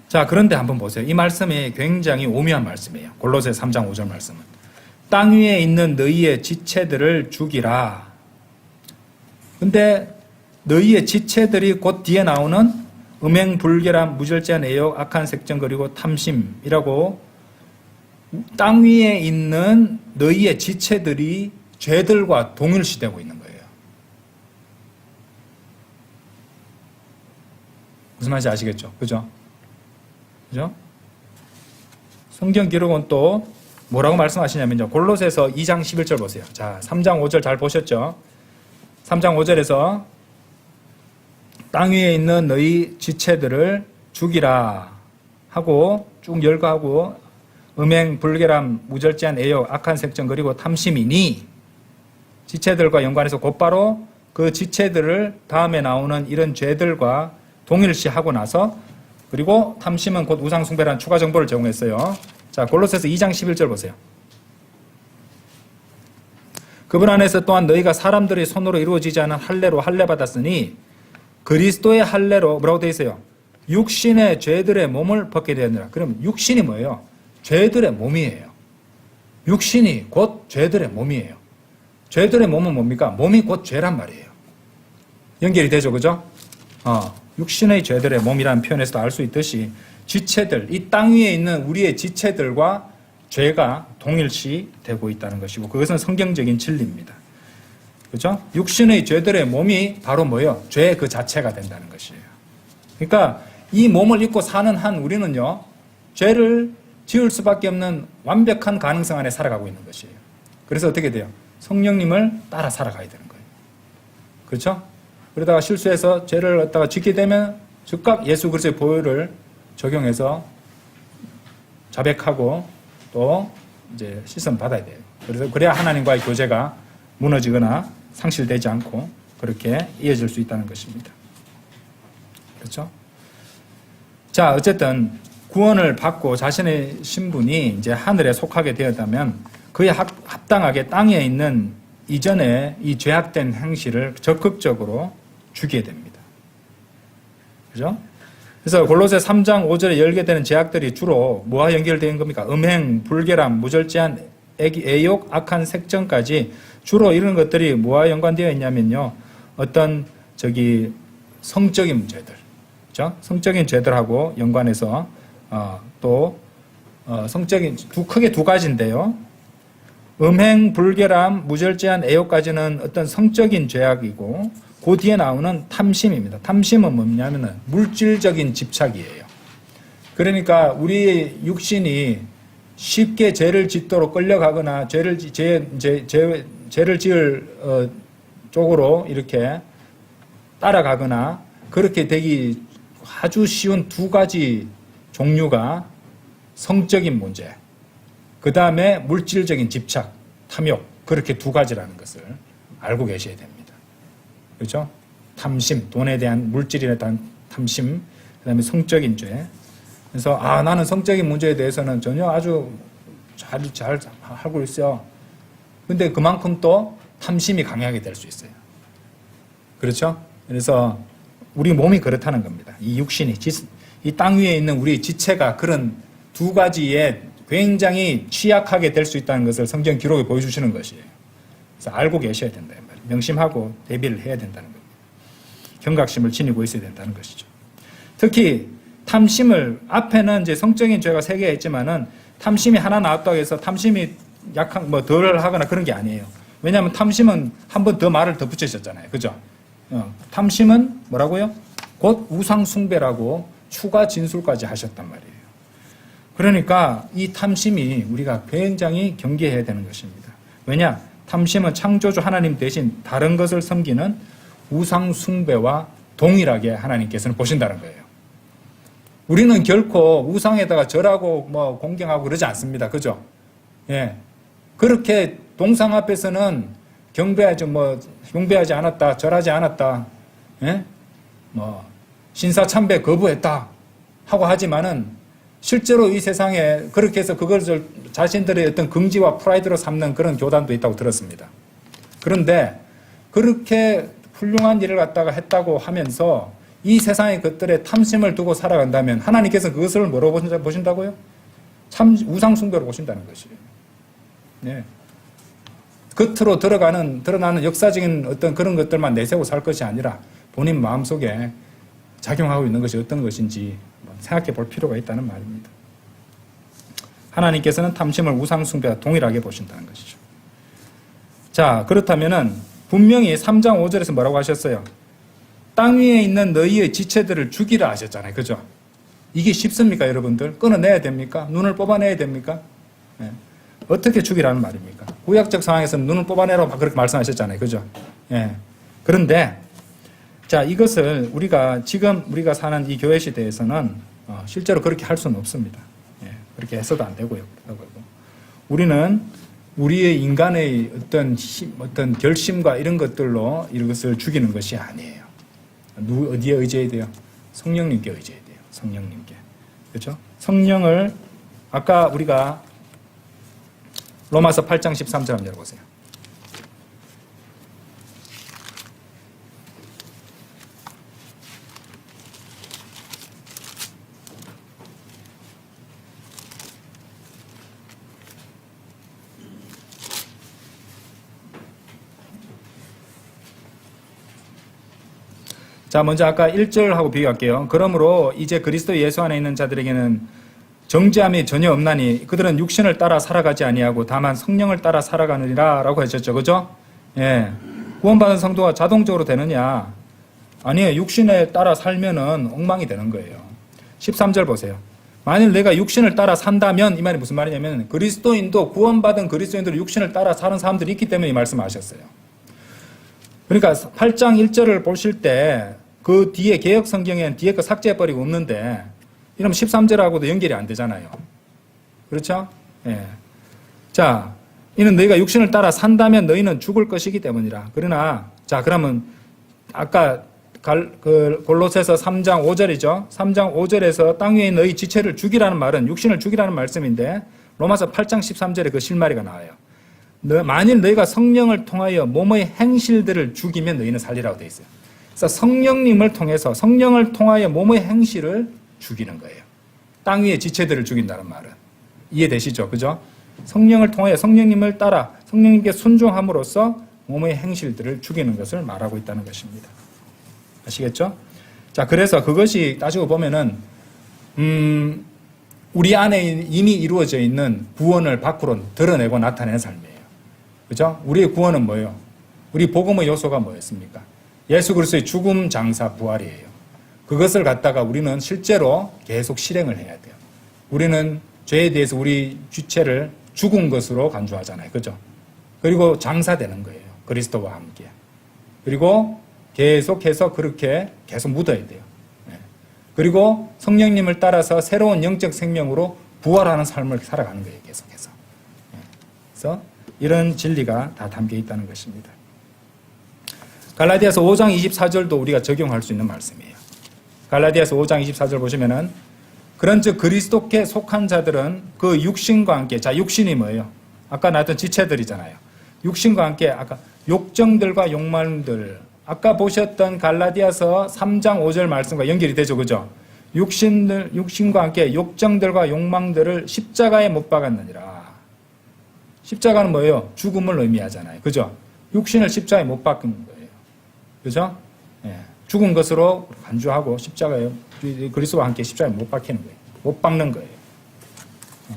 자, 그런데 한번 보세요. 이 말씀이 굉장히 오묘한 말씀이에요. 골로새 3장 5절 말씀은. 땅 위에 있는 너희의 지체들을 죽이라. 근데 너희의 지체들이 곧 뒤에 나오는 음행, 불결함, 무절제한 애욕, 악한 색정, 그리고 탐심이라고 땅 위에 있는 너희의 지체들이 죄들과 동일시되고 있는 거예요. 무슨 말인지 아시겠죠? 그죠? 그죠? 성경 기록은 또 뭐라고 말씀하시냐면요. 골로새서 2장 11절 보세요. 자, 3장 5절 잘 보셨죠? 3장 5절에서 땅 위에 있는 너희 지체들을 죽이라 하고 쭉 열거하고 음행, 불결함, 무절제한 애욕, 악한 색정, 그리고 탐심이니 지체들과 연관해서 곧바로 그 지체들을 다음에 나오는 이런 죄들과 동일시하고 나서 그리고 탐심은 곧 우상숭배라는 추가 정보를 제공했어요. 자, 골로새서 2장 11절 보세요. 그분 안에서 또한 너희가 사람들의 손으로 이루어지지 않은 할례로 할례받았으니 그리스도의 할례로 뭐라고 되어 있어요? 육신의 죄들의 몸을 벗게 되었느라. 그럼 육신이 뭐예요? 죄들의 몸이에요. 육신이 곧 죄들의 몸이에요. 죄들의 몸은 뭡니까? 몸이 곧 죄란 말이에요. 연결이 되죠, 그죠? 육신의 죄들의 몸이라는 표현에서도 알 수 있듯이 지체들, 이 땅 위에 있는 우리의 지체들과 죄가 동일시 되고 있다는 것이고 그것은 성경적인 진리입니다. 그렇죠? 육신의 죄들의 몸이 바로 뭐예요? 죄 그 자체가 된다는 것이에요. 그러니까 이 몸을 입고 사는 한 우리는요, 죄를 지을 수밖에 없는 완벽한 가능성 안에 살아가고 있는 것이에요. 그래서 어떻게 돼요? 성령님을 따라 살아가야 되는 거예요. 그렇죠? 그러다가 실수해서 죄를 갖다가 짓게 되면 즉각 예수 그리스도의 보혈을 적용해서 자백하고 또 이제 씻음 받아야 돼요. 그래서 그래야 하나님과의 교제가 무너지거나 상실되지 않고 그렇게 이어질 수 있다는 것입니다. 그렇죠? 자, 어쨌든 구원을 받고 자신의 신분이 이제 하늘에 속하게 되었다면 그에 합당하게 땅에 있는 이전에 이 죄악된 행실을 적극적으로 죽이게 됩니다. 그죠? 그래서 골로새 3장 5절에 열게 되는 죄악들이 주로 뭐와 연결되어 겁니까? 음행, 불결함, 무절제한 애욕, 악한 색정까지 주로 이런 것들이 뭐와 연관되어 있냐면요. 어떤 성적인 문제들, 그죠? 성적인 죄들하고 연관해서 성적인 크게 두 가지인데요. 음행, 불결함, 무절제한 애욕까지는 어떤 성적인 죄악이고 그 뒤에 나오는 탐심입니다. 탐심은 뭐냐면은 물질적인 집착이에요. 그러니까 우리 육신이 쉽게 죄를 짓도록 끌려가거나 죄를 지을 쪽으로 이렇게 따라가거나 그렇게 되기 아주 쉬운 두 가지 종류가 성적인 문제, 그 다음에 물질적인 집착, 탐욕, 그렇게 두 가지라는 것을 알고 계셔야 됩니다. 그렇죠? 탐심, 돈에 대한 물질에 대한 탐심, 그 다음에 성적인 죄. 그래서 나는 성적인 문제에 대해서는 전혀 아주 잘 하고 있어요. 근데 그만큼 또 탐심이 강하게 될 수 있어요. 그렇죠? 그래서 우리 몸이 그렇다는 겁니다. 이 육신이, 이 땅 위에 있는 우리 지체가 그런 두 가지에 굉장히 취약하게 될 수 있다는 것을 성경 기록에 보여주시는 것이에요. 그래서 알고 계셔야 된다. 명심하고 대비를 해야 된다는 겁니다. 경각심을 지니고 있어야 된다는 것이죠. 특히 탐심을 앞에는 이제 성적인 죄가 3개 있지만은 탐심이 하나 나왔다고 해서 탐심이 약한 덜 하거나 그런 게 아니에요. 왜냐하면 탐심은 한 번 더 말을 더 붙이셨잖아요. 그죠? 탐심은 뭐라고요? 곧 우상숭배라고 추가 진술까지 하셨단 말이에요. 그러니까 이 탐심이 우리가 굉장히 경계해야 되는 것입니다. 왜냐? 탐심은 창조주 하나님 대신 다른 것을 섬기는 우상숭배와 동일하게 하나님께서는 보신다는 거예요. 우리는 결코 우상에다가 절하고 공경하고 그러지 않습니다. 그죠? 예. 그렇게 동상 앞에서는 경배하지 않았다, 절하지 않았다, 예? 신사참배 거부했다 하고 하지만은 실제로 이 세상에 그렇게 해서 그걸 자신들의 어떤 긍지와 프라이드로 삼는 그런 교단도 있다고 들었습니다. 그런데 그렇게 훌륭한 일을 갖다가 했다고 하면서 이 세상의 것들에 탐심을 두고 살아간다면 하나님께서 그것을 뭐로 보신다고요? 참 우상 숭배로 보신다는 것이에요. 네. 겉으로 드러나는 역사적인 어떤 그런 것들만 내세우고 살 것이 아니라 본인 마음속에 작용하고 있는 것이 어떤 것인지 생각해 볼 필요가 있다는 말입니다. 하나님께서는 탐심을 우상 숭배와 동일하게 보신다는 것이죠. 자, 그렇다면은 분명히 3장 5절에서 뭐라고 하셨어요? 땅 위에 있는 너희의 지체들을 죽이라 하셨잖아요. 그죠? 이게 쉽습니까, 여러분들? 끊어내야 됩니까? 눈을 뽑아내야 됩니까? 네. 어떻게 죽이라는 말입니까? 구약적 상황에서는 눈을 뽑아내라고 그렇게 말씀하셨잖아요. 그죠? 예. 그런데, 자, 이것을 지금 우리가 사는 이 교회 시대에서는 실제로 그렇게 할 수는 없습니다. 예. 그렇게 해서도 안 되고요. 우리는 우리의 인간의 어떤 결심과 이런 것들로 이것을 죽이는 것이 아니에요. 어디에 의지해야 돼요? 성령님께 의지해야 돼요. 성령님께. 그렇죠? 성령을 아까 우리가 로마서 8장 13절 한번 열어보세요. 자, 먼저 아까 1절하고 비교할게요. 그러므로 이제 그리스도 예수 안에 있는 자들에게는 정죄함이 전혀 없나니 그들은 육신을 따라 살아가지 아니하고 다만 성령을 따라 살아가느니라 라고 하셨죠. 그죠? 예. 구원받은 성도가 자동적으로 되느냐? 아니에요. 육신에 따라 살면은 엉망이 되는 거예요. 13절 보세요. 만일 내가 육신을 따라 산다면 이 말이 무슨 말이냐면 그리스도인도 구원받은 그리스도인들은 육신을 따라 사는 사람들이 있기 때문에 이 말씀을 하셨어요. 그러니까 8장 1절을 보실 때 그 뒤에 개역 성경에는 뒤에 거 삭제해버리고 없는데 이러면 13절하고도 연결이 안 되잖아요. 그렇죠? 예. 자, 이는 너희가 육신을 따라 산다면 너희는 죽을 것이기 때문이라. 그러나, 자, 그러면 아까 골로새서 3장 5절이죠. 3장 5절에서 땅 위에 너희 지체를 죽이라는 말은 육신을 죽이라는 말씀인데 로마서 8장 13절에 그 실마리가 나와요. 만일 너희가 성령을 통하여 몸의 행실들을 죽이면 너희는 살리라고 되어 있어요. 그래서 성령을 통하여 몸의 행실을 죽이는 거예요. 땅 위의 지체들을 죽인다는 말은. 이해되시죠? 그죠? 성령을 통하여 성령님을 따라 성령님께 순종함으로써 몸의 행실들을 죽이는 것을 말하고 있다는 것입니다. 아시겠죠? 자, 그래서 그것이 따지고 보면은, 우리 안에 이미 이루어져 있는 구원을 밖으로 드러내고 나타내는 삶이에요. 그죠? 우리의 구원은 뭐예요? 우리 복음의 요소가 뭐였습니까? 예수 그리스도의 죽음, 장사, 부활이에요. 그것을 갖다가 우리는 실제로 계속 실행을 해야 돼요. 우리는 죄에 대해서 우리 주체를 죽은 것으로 간주하잖아요. 그죠? 그리고 장사되는 거예요. 그리스도와 함께. 그리고 계속해서 그렇게 계속 묻어야 돼요. 그리고 성령님을 따라서 새로운 영적 생명으로 부활하는 삶을 살아가는 거예요. 계속해서. 그래서 이런 진리가 다 담겨 있다는 것입니다. 갈라디아서 5장 24절도 우리가 적용할 수 있는 말씀이에요. 갈라디아서 5장 24절 보시면은 그런즉 그리스도께 속한 자들은 그 육신과 함께, 자, 육신이 뭐예요? 아까 나왔던 지체들이잖아요. 육신과 함께 아까 욕정들과 욕망들, 아까 보셨던 갈라디아서 3장 5절 말씀과 연결이 되죠. 그죠? 육신과 함께 욕정들과 욕망들을 십자가에 못 박았느니라. 십자가는 뭐예요? 죽음을 의미하잖아요. 그죠? 육신을 십자가에 못 박은 거예요. 그죠? 예. 죽은 것으로 간주하고 십자가에 그리스도와 함께 십자가에 못 박히는 거예요. 못 박는 거예요. 예.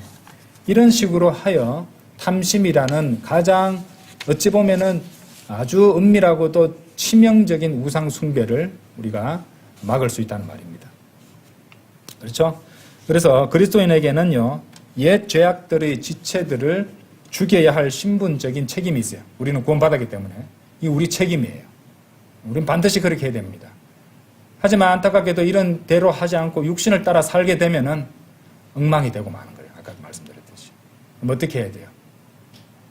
이런 식으로 하여 탐심이라는 가장 어찌 보면은 아주 은밀하고도 치명적인 우상 숭배를 우리가 막을 수 있다는 말입니다. 그렇죠? 그래서 그리스도인에게는요, 옛 죄악들의 지체들을 죽여야 할 신분적인 책임이 있어요. 우리는 구원받았기 때문에. 이 우리 책임이에요. 우리는 반드시 그렇게 해야 됩니다. 하지만 안타깝게도 이런 대로 하지 않고 육신을 따라 살게 되면은 엉망이 되고 마는 거예요. 아까 말씀드렸듯이. 그럼 어떻게 해야 돼요?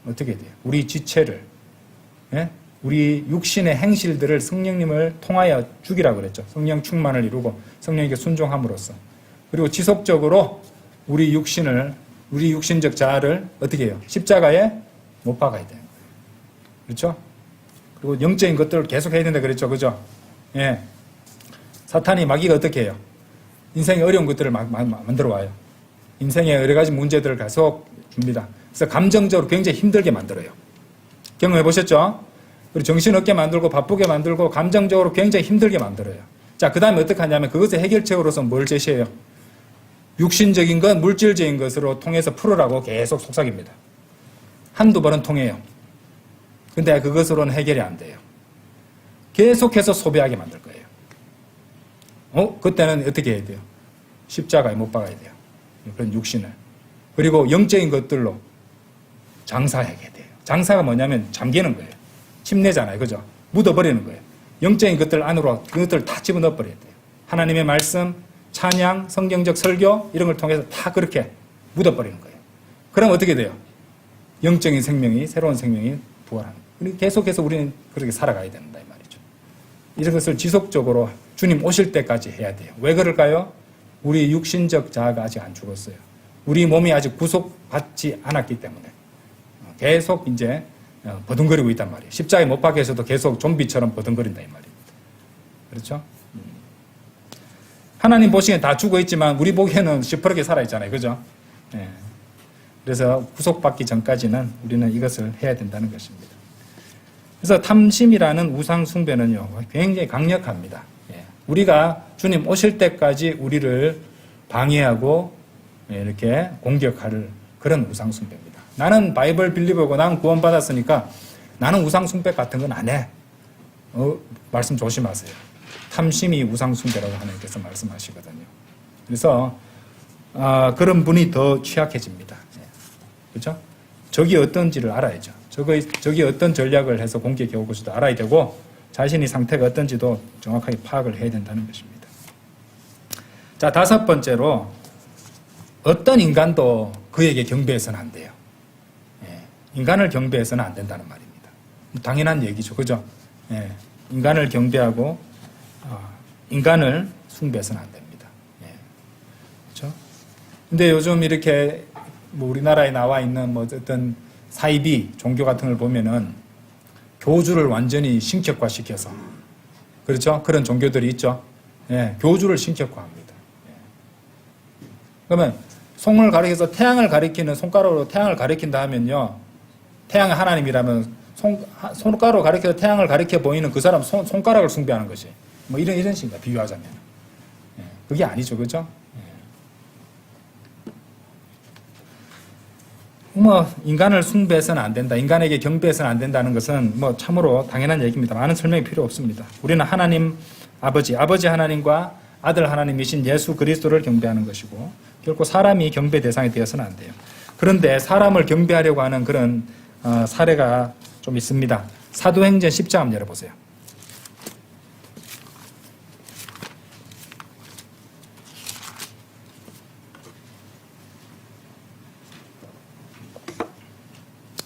어떻게 해야 돼요? 우리 지체를, 예? 우리 육신의 행실들을 성령님을 통하여 죽이라고 그랬죠. 성령 충만을 이루고 성령에게 순종함으로써. 그리고 지속적으로 우리 육신적 자아를 어떻게 해요? 십자가에 못 박아야 돼요. 그렇죠? 그리고 영적인 것들을 계속 해야 된다 그랬죠. 그죠? 예. 사탄이 마귀가 어떻게 해요? 인생의 어려운 것들을 막 만들어 와요. 인생의 여러 가지 문제들을 계속 줍니다. 그래서 감정적으로 굉장히 힘들게 만들어요. 경험해 보셨죠? 그리고 정신없게 만들고 바쁘게 만들고 감정적으로 굉장히 힘들게 만들어요. 자, 그 다음에 어떻게 하냐면 그것의 해결책으로서 뭘 제시해요? 육신적인 것, 물질적인 것으로 통해서 풀으라고 계속 속삭입니다. 한두 번은 통해요. 근데 그것으로는 해결이 안 돼요. 계속해서 소비하게 만들 거예요. 그때는 어떻게 해야 돼요? 십자가에 못 박아야 돼요. 그런 육신을. 그리고 영적인 것들로 장사하게 돼요. 장사가 뭐냐면 잠기는 거예요. 침내잖아요. 그죠? 묻어버리는 거예요. 영적인 것들 안으로 그것들을 다 집어넣어 버려야 돼요. 하나님의 말씀, 찬양, 성경적 설교 이런 걸 통해서 다 그렇게 묻어버리는 거예요. 그럼 어떻게 돼요? 영적인 생명이, 새로운 생명이 부활하는 거예요. 계속해서 우리는 그렇게 살아가야 된다 이 말이죠. 이런 것을 지속적으로 주님 오실 때까지 해야 돼요. 왜 그럴까요? 우리 육신적 자아가 아직 안 죽었어요. 우리 몸이 아직 구속받지 않았기 때문에 계속 이제 버둥거리고 있단 말이에요. 십자가에 못 박혀서도 계속 좀비처럼 버둥거린다 이 말입니다. 그렇죠? 하나님 보시기엔 다 죽어 있지만 우리 보기에는 시퍼렇게 살아있잖아요. 그죠? 네. 그래서 구속받기 전까지는 우리는 이것을 해야 된다는 것입니다. 그래서 탐심이라는 우상 숭배는요, 굉장히 강력합니다. 우리가 주님 오실 때까지 우리를 방해하고 이렇게 공격할 그런 우상 숭배입니다. 나는 바이블 빌리버고 나는 구원받았으니까 나는 우상 숭배 같은 건 안 해. 말씀 조심하세요. 탐심이 우상 숭배라고 하나님께서 말씀하시거든요. 그래서 그런 분이 더 취약해집니다. 그렇죠? 적이 어떤지를 알아야죠. 적이 어떤 전략을 해서 공격해 올 것도 알아야 되고 자신의 상태가 어떤지도 정확하게 파악을 해야 된다는 것입니다. 자, 다섯 번째로 어떤 인간도 그에게 경배해서는 안 돼요. 인간을 경배해서는 안 된다는 말입니다. 당연한 얘기죠. 그죠? 인간을 경배하고 인간을 숭배해서는 안 됩니다. 그렇죠? 근데 요즘 이렇게 뭐 우리나라에 나와 있는 뭐 어떤 사이비 종교 같은 걸 보면은 교주를 완전히 신격화시켜서 그렇죠? 그런 종교들이 있죠. 교주를 신격화합니다. 그러면 손을 가리켜서 태양을 가리키는 손가락으로 태양을 가리킨다 하면요. 태양이 하나님이라면 손가락으로 가리켜서 태양을 가리켜 보이는 그 사람 손가락을 숭배하는 것이 뭐 이런 식입니다. 비유하자면. 그게 아니죠. 그죠? 뭐 인간을 숭배해서는 안 된다. 인간에게 경배해서는 안 된다는 것은 뭐 참으로 당연한 얘기입니다. 많은 설명이 필요 없습니다. 우리는 하나님 아버지 하나님과 아들 하나님이신 예수 그리스도를 경배하는 것이고 결코 사람이 경배 대상이 되어서는 안 돼요. 그런데 사람을 경배하려고 하는 그런 사례가 좀 있습니다. 사도행전 10장 한번 열어보세요.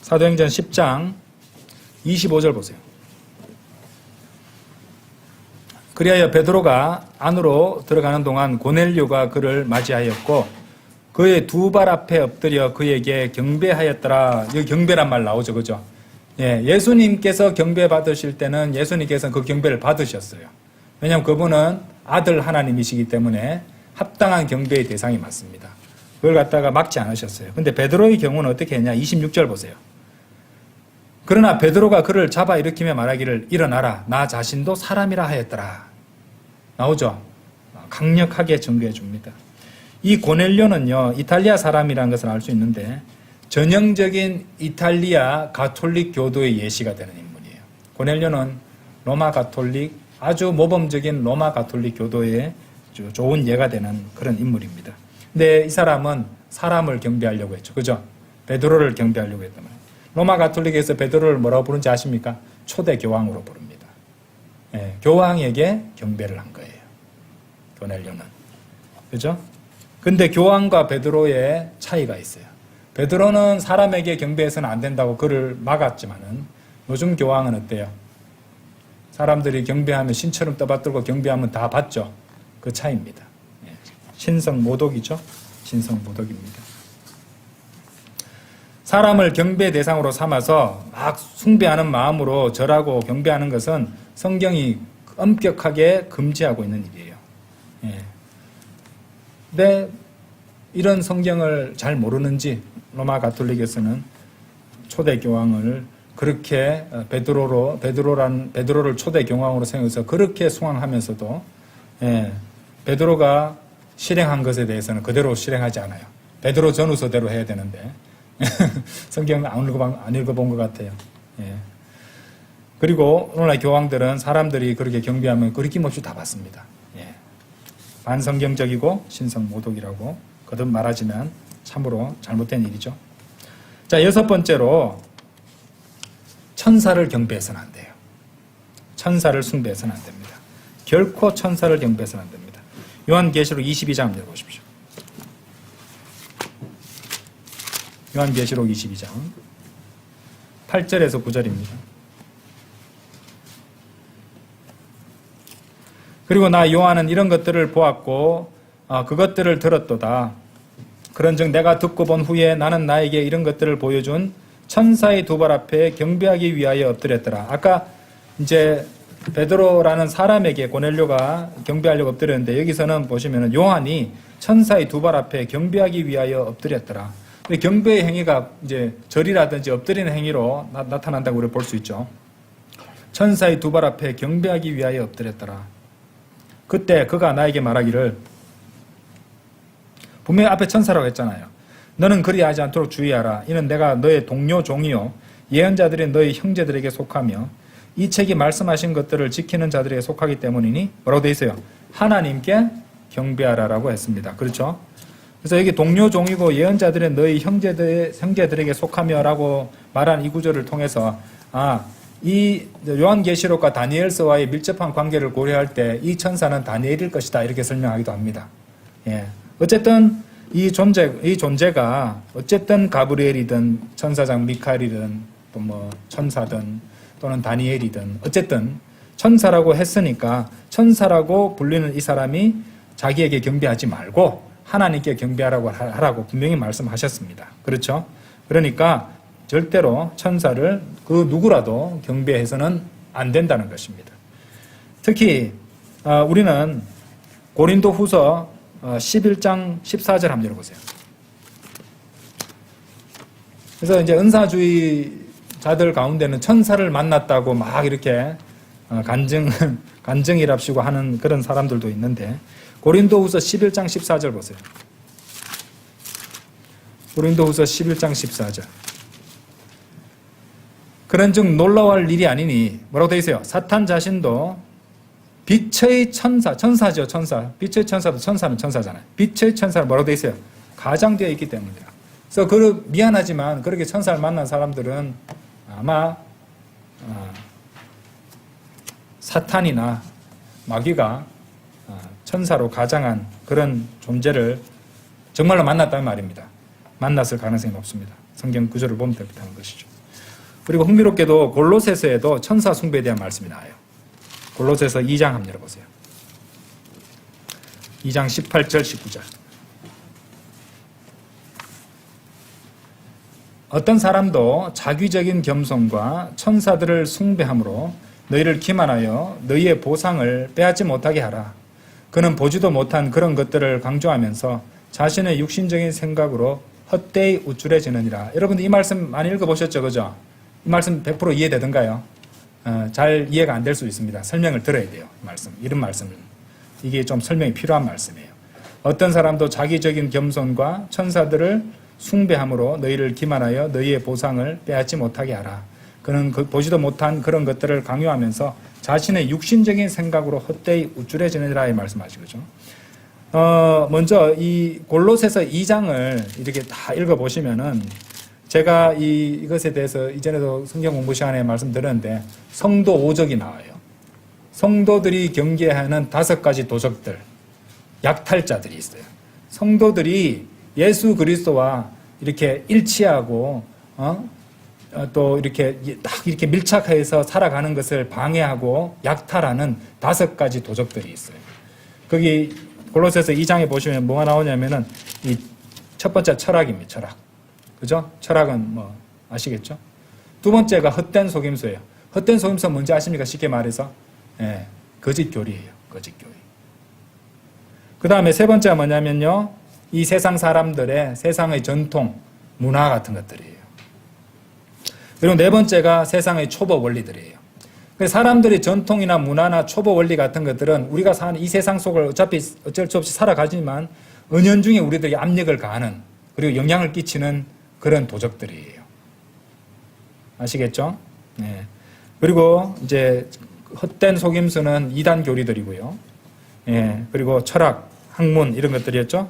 사도행전 10장 25절 보세요. 그리하여 베드로가 안으로 들어가는 동안 고넬료가 그를 맞이하였고 그의 두 발 앞에 엎드려 그에게 경배하였더라. 여기 경배란 말 나오죠. 그죠? 예수님께서 경배 받으실 때는 예수님께서 그 경배를 받으셨어요. 왜냐하면 그분은 아들 하나님이시기 때문에 합당한 경배의 대상이 맞습니다. 그걸 갖다가 막지 않으셨어요. 근데 베드로의 경우는 어떻게 했냐? 26절 보세요. 그러나 베드로가 그를 잡아 일으키며 말하기를 일어나라. 나 자신도 사람이라 하였더라. 나오죠? 강력하게 증거해 줍니다. 이 고넬료는요, 이탈리아 사람이라는 것을 알 수 있는데 전형적인 이탈리아 가톨릭 교도의 예시가 되는 인물이에요. 고넬료는 로마 가톨릭, 아주 모범적인 로마 가톨릭 교도의 좋은 예가 되는 그런 인물입니다. 근데 이 사람은 사람을 경배하려고 했죠. 그죠? 베드로를 경배하려고 했단 말이에요. 로마 가톨릭에서 베드로를 뭐라고 부르는지 아십니까? 초대 교황으로 부릅니다. 교황에게 경배를 한 거예요. 고넬료는. 그죠? 근데 교황과 베드로의 차이가 있어요. 베드로는 사람에게 경배해서는 안 된다고 그를 막았지만은 요즘 교황은 어때요? 사람들이 경배하면 신처럼 떠받들고 경배하면 다 받죠. 그 차이입니다. 신성모독이죠. 신성모독입니다. 사람을 경배 대상으로 삼아서 막 숭배하는 마음으로 절하고 경배하는 것은 성경이 엄격하게 금지하고 있는 일이에요. 예. 근데 이런 성경을 잘 모르는지 로마 가톨릭에서는 초대 교황을 그렇게 베드로를 초대 교황으로 생각해서 그렇게 숭앙하면서도 베드로가 실행한 것에 대해서는 그대로 실행하지 않아요. 베드로 전후서대로 해야 되는데 성경 안 읽어본 것 같아요. 예. 그리고 오늘날 교황들은 사람들이 그렇게 경배하면 거리낌없이 다 받습니다. 예. 반성경적이고 신성모독이라고 거듭 말하지만 참으로 잘못된 일이죠. 자, 6번째로 천사를 경배해서는 안 돼요. 천사를 숭배해서는 안 됩니다. 결코 천사를 경배해서는 안 됩니다. 요한계시록 22장 한번 읽어보십시오. 요한계시록 22장 8절에서 9절입니다. 그리고 나 요한은 이런 것들을 보았고 그것들을 들었도다. 그런즉 내가 듣고 본 후에 나는 나에게 이런 것들을 보여준 천사의 두 발 앞에 경배하기 위하여 엎드렸더라. 아까 이제 베드로라는 사람에게 고넬료가 경배하려고 엎드렸는데 여기서는 보시면은 요한이 천사의 두 발 앞에 경배하기 위하여 엎드렸더라. 경배의 행위가 이제 절이라든지 엎드리는 행위로 나타난다고 우리가 볼 수 있죠. 천사의 두 발 앞에 경배하기 위하여 엎드렸더라. 그때 그가 나에게 말하기를, 분명히 앞에 천사라고 했잖아요. 너는 그리하지 않도록 주의하라. 이는 내가 너의 동료 종이요 예언자들이 너의 형제들에게 속하며 이 책이 말씀하신 것들을 지키는 자들에게 속하기 때문이니 뭐라고 되어 있어요? 하나님께 경배하라라고 했습니다. 그렇죠? 그래서 여기 동료 종이고 예언자들은 너희 형제들에게 속하며라고 말한 이 구절을 통해서 이 요한계시록과 다니엘서와의 밀접한 관계를 고려할 때 이 천사는 다니엘일 것이다 이렇게 설명하기도 합니다. 예. 어쨌든 이 존재가 어쨌든 가브리엘이든 천사장 미카엘이든 또 뭐 천사든 또는 다니엘이든 어쨌든 천사라고 했으니까 천사라고 불리는 이 사람이 자기에게 경배하지 말고 하나님께 경배하라고 하라고 분명히 말씀하셨습니다. 그렇죠? 그러니까 절대로 천사를 그 누구라도 경배해서는 안 된다는 것입니다. 특히 우리는 고린도 후서 11장 14절 한번 열어보세요. 그래서 이제 은사주의자들 가운데는 천사를 만났다고 막 이렇게 간증이랍시고 하는 그런 사람들도 있는데 고린도 후서 11장 14절 보세요. 고린도 후서 11장 14절. 그런즉 놀라워할 일이 아니니 뭐라고 되어 있어요? 사탄 자신도 빛의 천사죠, 천사. 빛의 천사도 천사는 천사잖아요. 빛의 천사는 뭐라고 되어 있어요? 가장되어 있기 때문이에요. 그래서 미안하지만 그렇게 천사를 만난 사람들은 아마 사탄이나 마귀가 천사로 가장한 그런 존재를 정말로 만났다는 말입니다. 만났을 가능성이 높습니다. 성경 구절을 보면 그렇다는 것이죠. 그리고 흥미롭게도 골로새서에도 천사 숭배에 대한 말씀이 나와요. 골로새서 2장 한번 열어보세요. 2장 18절 19절. 어떤 사람도 자기적인 겸손과 천사들을 숭배함으로 너희를 기만하여 너희의 보상을 빼앗지 못하게 하라. 그는 보지도 못한 그런 것들을 강조하면서 자신의 육신적인 생각으로 헛되이 우쭐해지느니라. 여러분들 이 말씀 많이 읽어보셨죠? 그죠? 이 말씀 100% 이해되던가요? 잘 이해가 안 될 수 있습니다. 설명을 들어야 돼요. 이런 말씀은. 이게 좀 설명이 필요한 말씀이에요. 어떤 사람도 자기적인 겸손과 천사들을 숭배함으로 너희를 기만하여 너희의 보상을 빼앗지 못하게 하라. 그는 보지도 못한 그런 것들을 강요하면서 자신의 육신적인 생각으로 헛되이 우쭐해지느니라 이 말씀하신 거죠. 먼저 이 골로새서 2장을 이렇게 다 읽어보시면은 제가 이것에 대해서 이전에도 성경 공부 시간에 말씀드렸는데 성도 오적이 나와요. 성도들이 경계하는 5가지 도적들, 약탈자들이 있어요. 성도들이 예수 그리스도와 이렇게 일치하고 또 이렇게 딱 이렇게 밀착해서 살아가는 것을 방해하고 약탈하는 5가지 도적들이 있어요. 거기 골로새서 2장에 보시면 뭐가 나오냐면은 이 첫 번째 철학입니다. 철학. 그죠? 철학은 뭐 아시겠죠? 두 번째가 헛된 속임수예요. 헛된 속임수 뭔지 아십니까? 쉽게 말해서 예, 거짓 교리예요. 거짓 교리. 그 다음에 세 번째가 뭐냐면요, 이 세상 사람들의 세상의 전통, 문화 같은 것들이에요. 그리고 네 번째가 세상의 초보 원리들이에요. 사람들이 전통이나 문화나 초보 원리 같은 것들은 우리가 사는 이 세상 속을 어차피 어쩔 수 없이 살아가지만 은연중에 우리들이 압력을 가하는, 그리고 영향을 끼치는 그런 도적들이에요. 아시겠죠? 네. 그리고 이제 헛된 속임수는 이단 교리들이고요. 예. 그리고 철학, 학문 이런 것들이었죠.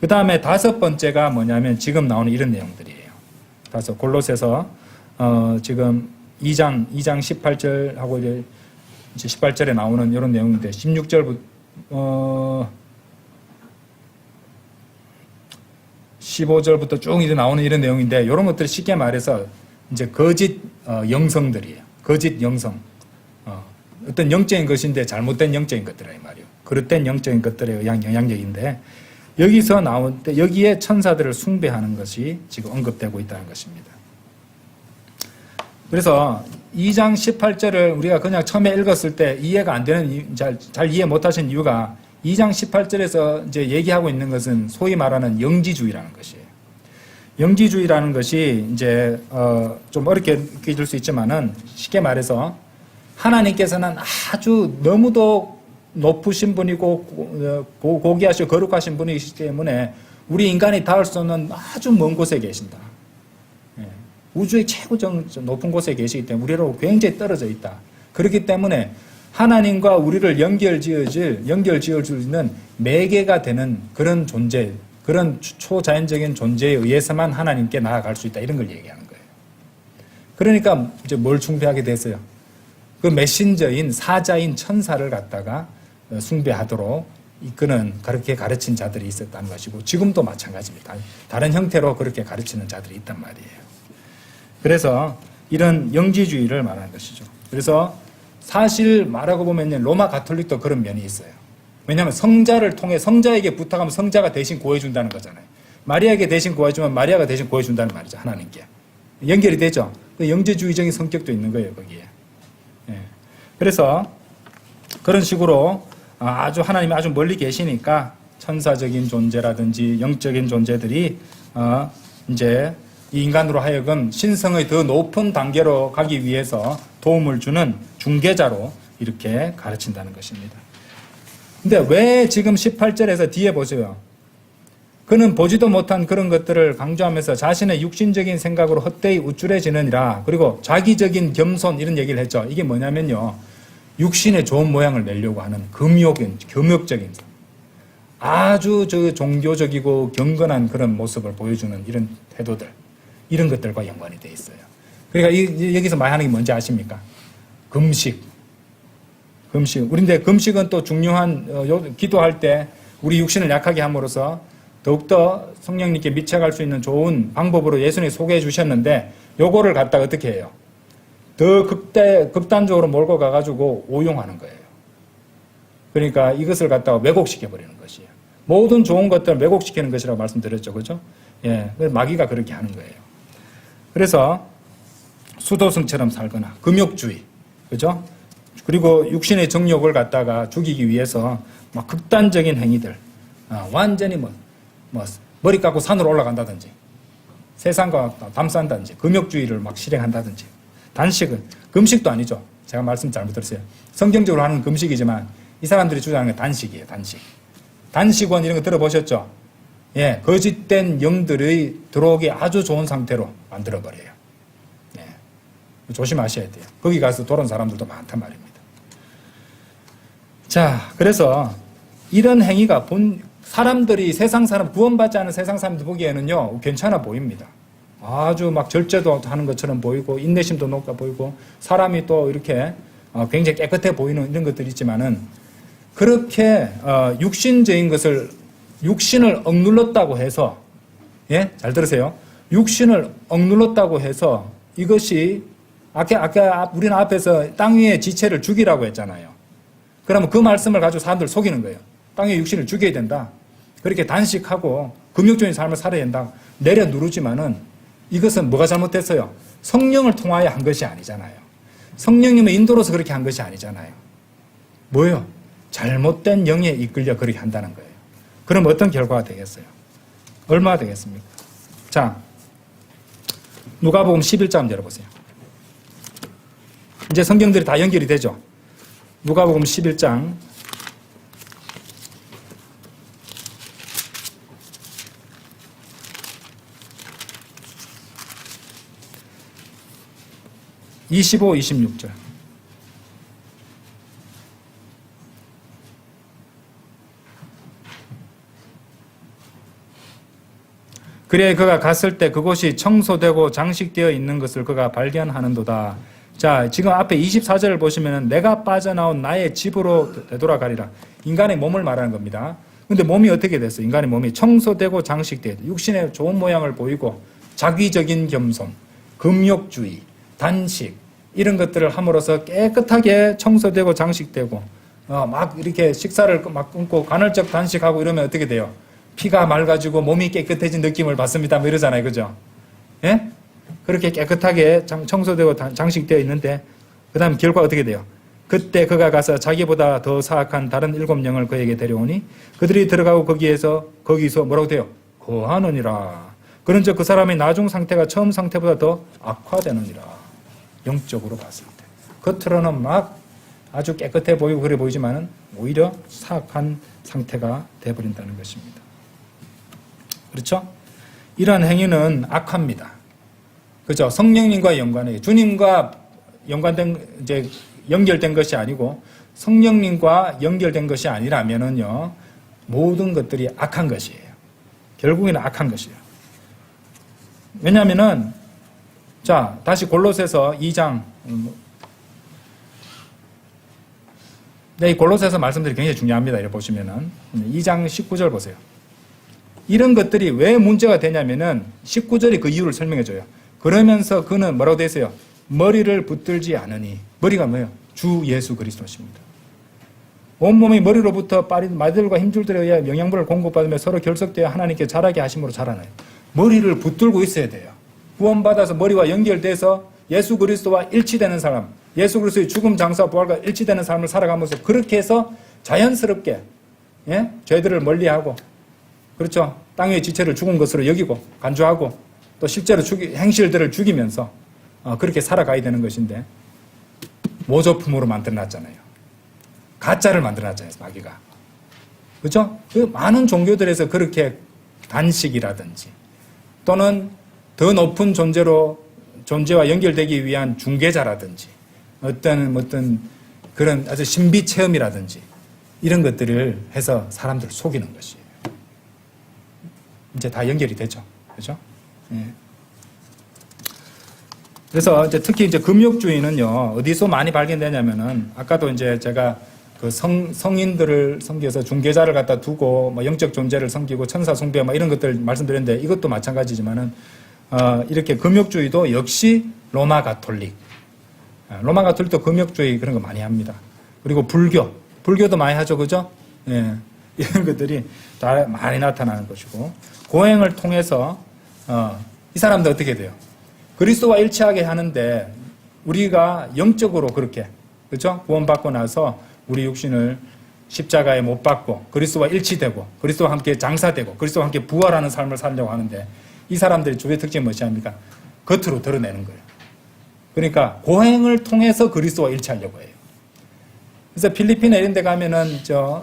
그 다음에 다섯 번째가 뭐냐면 지금 나오는 이런 내용들이에요. 골로새서 지금 2장 18절하고 이제 18절에 나오는 이런 내용인데 16절부터 15절부터 쭉 이제 나오는 이런 내용인데 이런 것들이 쉽게 말해서 이제 거짓 영성들이에요. 거짓 영성. 어떤 영적인 것인데 잘못된 영적인 것들이라 이 말이에요. 그릇된 영적인 것들에 의한 영향력인데 여기서 나온 때 여기에 천사들을 숭배하는 것이 지금 언급되고 있다는 것입니다. 그래서 2장 18절을 우리가 그냥 처음에 읽었을 때 이해가 안 되는, 잘 이해 못 하신 이유가 2장 18절에서 이제 얘기하고 있는 것은 소위 말하는 영지주의라는 것이에요. 영지주의라는 것이 이제 좀 어렵게 느껴질 수 있지만은 쉽게 말해서 하나님께서는 아주 너무도 높으신 분이고 고귀하시고 거룩하신 분이시기 때문에 우리 인간이 닿을 수 없는 아주 먼 곳에 계신다. 우주의 최고 높은 곳에 계시기 때문에 우리로 굉장히 떨어져 있다. 그렇기 때문에 하나님과 우리를 연결 지을 수 있는 매개가 되는 그런 존재, 그런 초자연적인 존재에 의해서만 하나님께 나아갈 수 있다. 이런 걸 얘기하는 거예요. 그러니까 이제 뭘 숭배하게 됐어요? 그 메신저인 사자인 천사를 갖다가 숭배하도록 이끄는, 그렇게 가르친 자들이 있었다는 것이고 지금도 마찬가지입니다. 다른 형태로 그렇게 가르치는 자들이 있단 말이에요. 그래서 이런 영지주의를 말하는 것이죠. 그래서 사실 말하고 보면 로마 가톨릭도 그런 면이 있어요. 왜냐하면 성자를 통해 성자에게 부탁하면 성자가 대신 구해준다는 거잖아요. 마리아에게 대신 구해주면 마리아가 대신 구해준다는 말이죠. 하나님께. 연결이 되죠. 그 영지주의적인 성격도 있는 거예요. 거기에. 예. 그래서 그런 식으로 아주 하나님이 아주 멀리 계시니까 천사적인 존재라든지 영적인 존재들이 이제 이 인간으로 하여금 신성의 더 높은 단계로 가기 위해서 도움을 주는 중개자로 이렇게 가르친다는 것입니다. 근데 왜 지금 18절에서 뒤에 보세요. 그는 보지도 못한 그런 것들을 강조하면서 자신의 육신적인 생각으로 헛되이 우쭐해지느니라. 그리고 자기적인 겸손 이런 얘기를 했죠. 이게 뭐냐면요. 육신의 좋은 모양을 내려고 하는 금욕적인 아주 종교적이고 경건한 그런 모습을 보여주는 이런 태도들. 이런 것들과 연관이 되어 있어요. 그러니까 여기서 말하는 게 뭔지 아십니까? 금식. 우리인데 금식은 또 중요한, 기도할 때 우리 육신을 약하게 함으로써 더욱더 성령님께 미쳐갈 수 있는 좋은 방법으로 예수님이 소개해 주셨는데 요거를 갖다가 어떻게 해요? 더 극단적으로 몰고 가가지고 오용하는 거예요. 그러니까 이것을 갖다가 왜곡시켜버리는 것이에요. 모든 좋은 것들을 왜곡시키는 것이라고 말씀드렸죠. 그죠? 예. 마귀가 그렇게 하는 거예요. 그래서 수도승처럼 살거나 금욕주의, 그죠? 그리고 육신의 정욕을 갖다가 죽이기 위해서 막 극단적인 행위들, 완전히 머리 깎고 산으로 올라간다든지, 세상과 담싼다든지, 금욕주의를 막 실행한다든지, 단식은 금식도 아니죠. 제가 말씀 잘못 들었어요. 성경적으로 하는 금식이지만 이 사람들이 주장하는 게 단식이에요. 단식원 이런 거 들어보셨죠? 예, 거짓된 영들의 들어오기 아주 좋은 상태로 만들어버려요. 예, 조심하셔야 돼요. 거기 가서 돌아온 사람들도 많단 말입니다. 자, 그래서 이런 행위가 사람들이 세상 사람, 구원받지 않은 세상 사람들 보기에는요, 괜찮아 보입니다. 아주 막 절제도 하는 것처럼 보이고, 인내심도 높아 보이고, 사람이 또 이렇게 굉장히 깨끗해 보이는 이런 것들이 있지만은, 그렇게 육신적인 것을 육신을 억눌렀다고 해서, 예? 잘 들으세요. 육신을 억눌렀다고 해서 이것이 아까 우리는 앞에서 땅 위의 지체를 죽이라고 했잖아요. 그러면 그 말씀을 가지고 사람들 속이는 거예요. 땅 위의 육신을 죽여야 된다. 그렇게 단식하고 금욕적인 삶을 살아야 된다. 내려 누르지만은 이것은 뭐가 잘못됐어요? 성령을 통하여 한 것이 아니잖아요. 성령님의 인도로서 그렇게 한 것이 아니잖아요. 뭐예요? 잘못된 영에 이끌려 그렇게 한다는 거예요. 그럼 어떤 결과가 되겠어요? 얼마나 되겠습니까? 자, 누가복음 11장 열어보세요. 이제 성경들이 다 연결이 되죠. 누가복음 11장 25, 26절. 그래 그가 갔을 때 그곳이 청소되고 장식되어 있는 것을 그가 발견하는도다. 자, 지금 앞에 24절을 보시면 내가 빠져나온 나의 집으로 되돌아가리라. 인간의 몸을 말하는 겁니다. 근데 몸이 어떻게 됐어요? 인간의 몸이 청소되고 장식되어 있다. 육신의 좋은 모양을 보이고 자기적인 겸손, 금욕주의, 단식 이런 것들을 함으로써 깨끗하게 청소되고 장식되고 막 이렇게 식사를 막 끊고 간헐적 단식하고 이러면 어떻게 돼요? 피가 맑아지고 몸이 깨끗해진 느낌을 받습니다. 뭐 이러잖아요. 그죠? 예? 그렇게 깨끗하게 청소되고 장식되어 있는데 그 다음 결과 어떻게 돼요? 그때 그가 가서 자기보다 더 사악한 다른 7영을 그에게 데려오니 그들이 들어가고 거기서 뭐라고 돼요? 거하느니라. 그런즉 그 사람의 나중 상태가 처음 상태보다 더 악화되느니라. 영적으로 봤을 때. 겉으로는 막 아주 깨끗해 보이고 그래 보이지만은 오히려 사악한 상태가 되어버린다는 것입니다. 그렇죠? 이러한 행위는 악합니다. 그죠? 성령님과 연관해 주님과 연결된 것이 아니고 성령님과 연결된 것이 아니라면은요 모든 것들이 악한 것이에요. 결국에는 악한 것이에요. 왜냐하면은 자 다시 골로새서 2장 이 골로새서 말씀들이 굉장히 중요합니다. 이렇게 보시면은 2장 19절 보세요. 이런 것들이 왜 문제가 되냐면은 19절이 그 이유를 설명해줘요. 그러면서 그는 뭐라고 되어 있어요? 머리를 붙들지 않으니. 머리가 뭐예요? 주 예수 그리스도십니다. 온몸이 머리로부터 마들과 힘줄들에 의해 영양분을 공급받으며 서로 결속되어 하나님께 자라게 하심으로 자라나요. 머리를 붙들고 있어야 돼요. 구원받아서 머리와 연결돼서 예수 그리스도와 일치되는 사람, 예수 그리스도의 죽음, 장사, 부활과 일치되는 삶을 살아가면서 그렇게 해서 자연스럽게 죄들을 멀리하고 그렇죠. 땅 위의 지체를 죽은 것으로 여기고 간주하고 또 실제로 행실들을 죽이면서 그렇게 살아가야 되는 것인데 모조품으로 만들어놨잖아요. 가짜를 만들어놨잖아요. 마귀가. 그렇죠? 그 많은 종교들에서 그렇게 단식이라든지 또는 더 높은 존재와 연결되기 위한 중개자라든지 어떤 그런 아주 신비 체험이라든지 이런 것들을 해서 사람들을 속이는 것이에요. 이제 다 연결이 되죠. 그죠? 예. 그래서 이제 특히 이제 금욕주의는요, 어디서 많이 발견되냐면은, 아까도 이제 제가 그 성인들을 섬겨서 중개자를 갖다 두고, 뭐 영적 존재를 섬기고 천사 숭배 뭐 이런 것들 말씀드렸는데, 이것도 마찬가지지만은, 이렇게 금욕주의도 역시 로마 가톨릭. 로마 가톨릭도 금욕주의 그런 거 많이 합니다. 그리고 불교도 많이 하죠. 그죠? 예. 이런 것들이 다 많이 나타나는 것이고, 고행을 통해서, 이 사람들 어떻게 돼요? 그리스도와 일치하게 하는데, 우리가 영적으로 그렇게, 그죠? 구원받고 나서 우리 육신을 십자가에 못 박고, 그리스도와 일치되고, 그리스도와 함께 장사되고, 그리스도와 함께 부활하는 삶을 살려고 하는데, 이 사람들의 주요 특징이 무엇이 합니까? 겉으로 드러내는 거예요. 그러니까, 고행을 통해서 그리스도와 일치하려고 해요. 그래서 필리핀에 이런 데 가면은,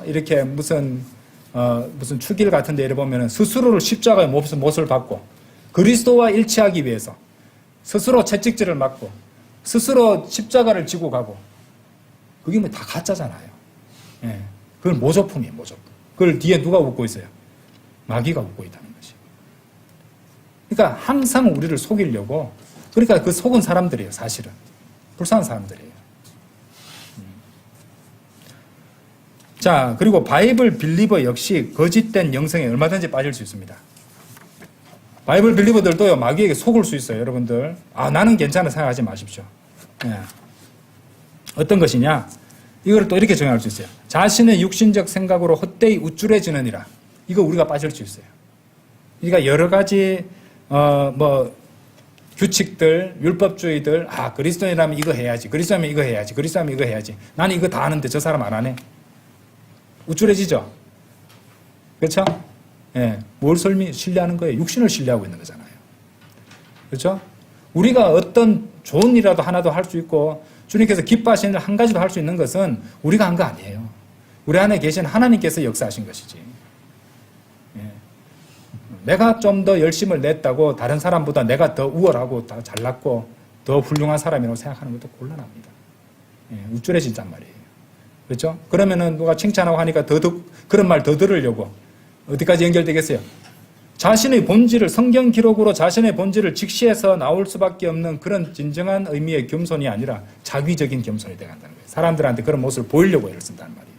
이렇게 무슨 축일 같은 데 보면은 스스로를 십자가에 못을 박고, 그리스도와 일치하기 위해서, 스스로 채찍질을 맞고, 스스로 십자가를 지고 가고, 그게 뭐 다 가짜잖아요. 예. 그건 모조품이에요, 모조품. 그걸 뒤에 누가 웃고 있어요? 마귀가 웃고 있다는 것이. 그러니까 항상 우리를 속이려고, 그러니까 그 속은 사람들이에요, 사실은. 불쌍한 사람들이에요. 자, 그리고 바이블 빌리버 역시 거짓된 영성에 얼마든지 빠질 수 있습니다. 바이블 빌리버들도요, 마귀에게 속을 수 있어요, 여러분들. 나는 괜찮아 생각하지 마십시오. 예. 어떤 것이냐? 이걸 또 이렇게 정의할 수 있어요. 자신의 육신적 생각으로 헛되이 우쭐해지느니라. 이거 우리가 빠질 수 있어요. 그러니까 여러 가지, 규칙들, 율법주의들, 그리스도인이라면 이거 해야지, 그리스도인이면 이거 해야지, 그리스도인이면 이거 해야지. 나는 이거 다 아는데 저 사람 안 하네. 우쭐해지죠? 그렇죠? 예, 뭘 신뢰하는 거예요? 육신을 신뢰하고 있는 거잖아요. 그렇죠? 우리가 어떤 좋은 일이라도 하나도 할 수 있고 주님께서 기뻐하시는 일 한 가지도 할 수 있는 것은 우리가 한 거 아니에요. 우리 안에 계신 하나님께서 역사하신 것이지. 예. 내가 좀 더 열심을 냈다고 다른 사람보다 내가 더 우월하고 더 잘났고 더 훌륭한 사람이라고 생각하는 것도 곤란합니다. 예, 우쭐해진단 말이에요. 그렇죠? 그러면은 누가 칭찬하고 하니까 그런 말 더 들으려고 어디까지 연결되겠어요? 자신의 본질을 성경 기록으로 자신의 본질을 직시해서 나올 수밖에 없는 그런 진정한 의미의 겸손이 아니라 자기적인 겸손이 되어간다는 거예요. 사람들한테 그런 모습을 보이려고 애를 쓴다는 말이에요.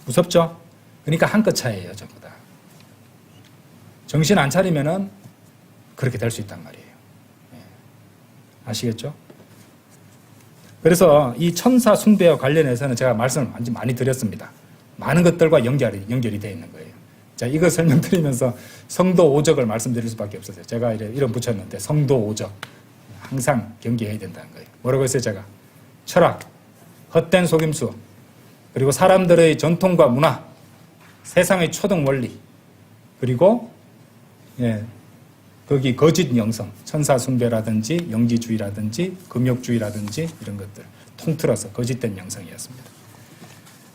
무섭죠? 그러니까 한 끗 차이예요, 전부 다. 정신 안 차리면은 그렇게 될 수 있단 말이에요. 아시겠죠? 그래서 이 천사 숭배와 관련해서는 제가 말씀을 많이 드렸습니다. 많은 것들과 연결이 되어 있는 거예요. 자, 이거 설명드리면서 성도 오적을 말씀드릴 수밖에 없었어요. 제가 이름 붙였는데 성도 오적. 항상 경계해야 된다는 거예요. 뭐라고 했어요, 제가? 철학, 헛된 속임수, 그리고 사람들의 전통과 문화, 세상의 초등 원리, 그리고 거기 거짓 영성, 천사 숭배라든지 영지주의라든지 금욕주의라든지 이런 것들 통틀어서 거짓된 영성이었습니다.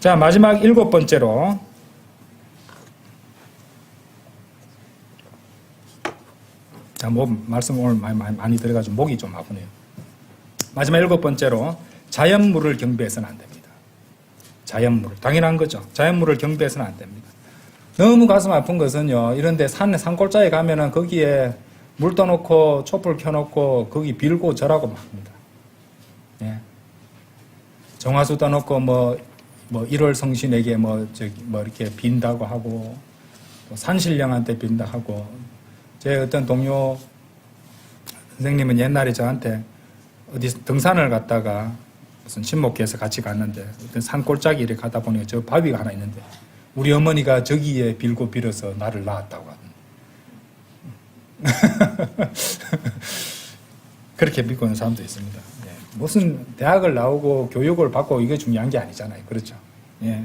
자, 마지막 7번째로 자, 말씀 오늘 많이 들어가지고 목이 좀 아프네요. 마지막 7번째로 자연물을 경배해서는 안 됩니다. 자연물, 당연한 거죠. 자연물을 경배해서는 안 됩니다. 너무 가슴 아픈 것은요, 이런데 산골짜기에 가면은 거기에 물 떠놓고 촛불 켜놓고 거기 빌고 절하고 막 합니다. 예. 정화수 떠놓고 뭐 1월 성신에게 이렇게 빈다고 하고, 또 산신령한테 빈다 하고, 제 어떤 동료 선생님은 옛날에 저한테 어디 등산을 갔다가 무슨 친목회에서 같이 갔는데 어떤 산골짜기 이렇게 가다 보니까 저 바위가 하나 있는데 우리 어머니가 저기에 빌어서 나를 낳았다고 하는 그렇게 믿고 있는 사람도 있습니다. 예. 무슨 대학을 나오고 교육을 받고 이게 중요한 게 아니잖아요. 그렇죠? 예.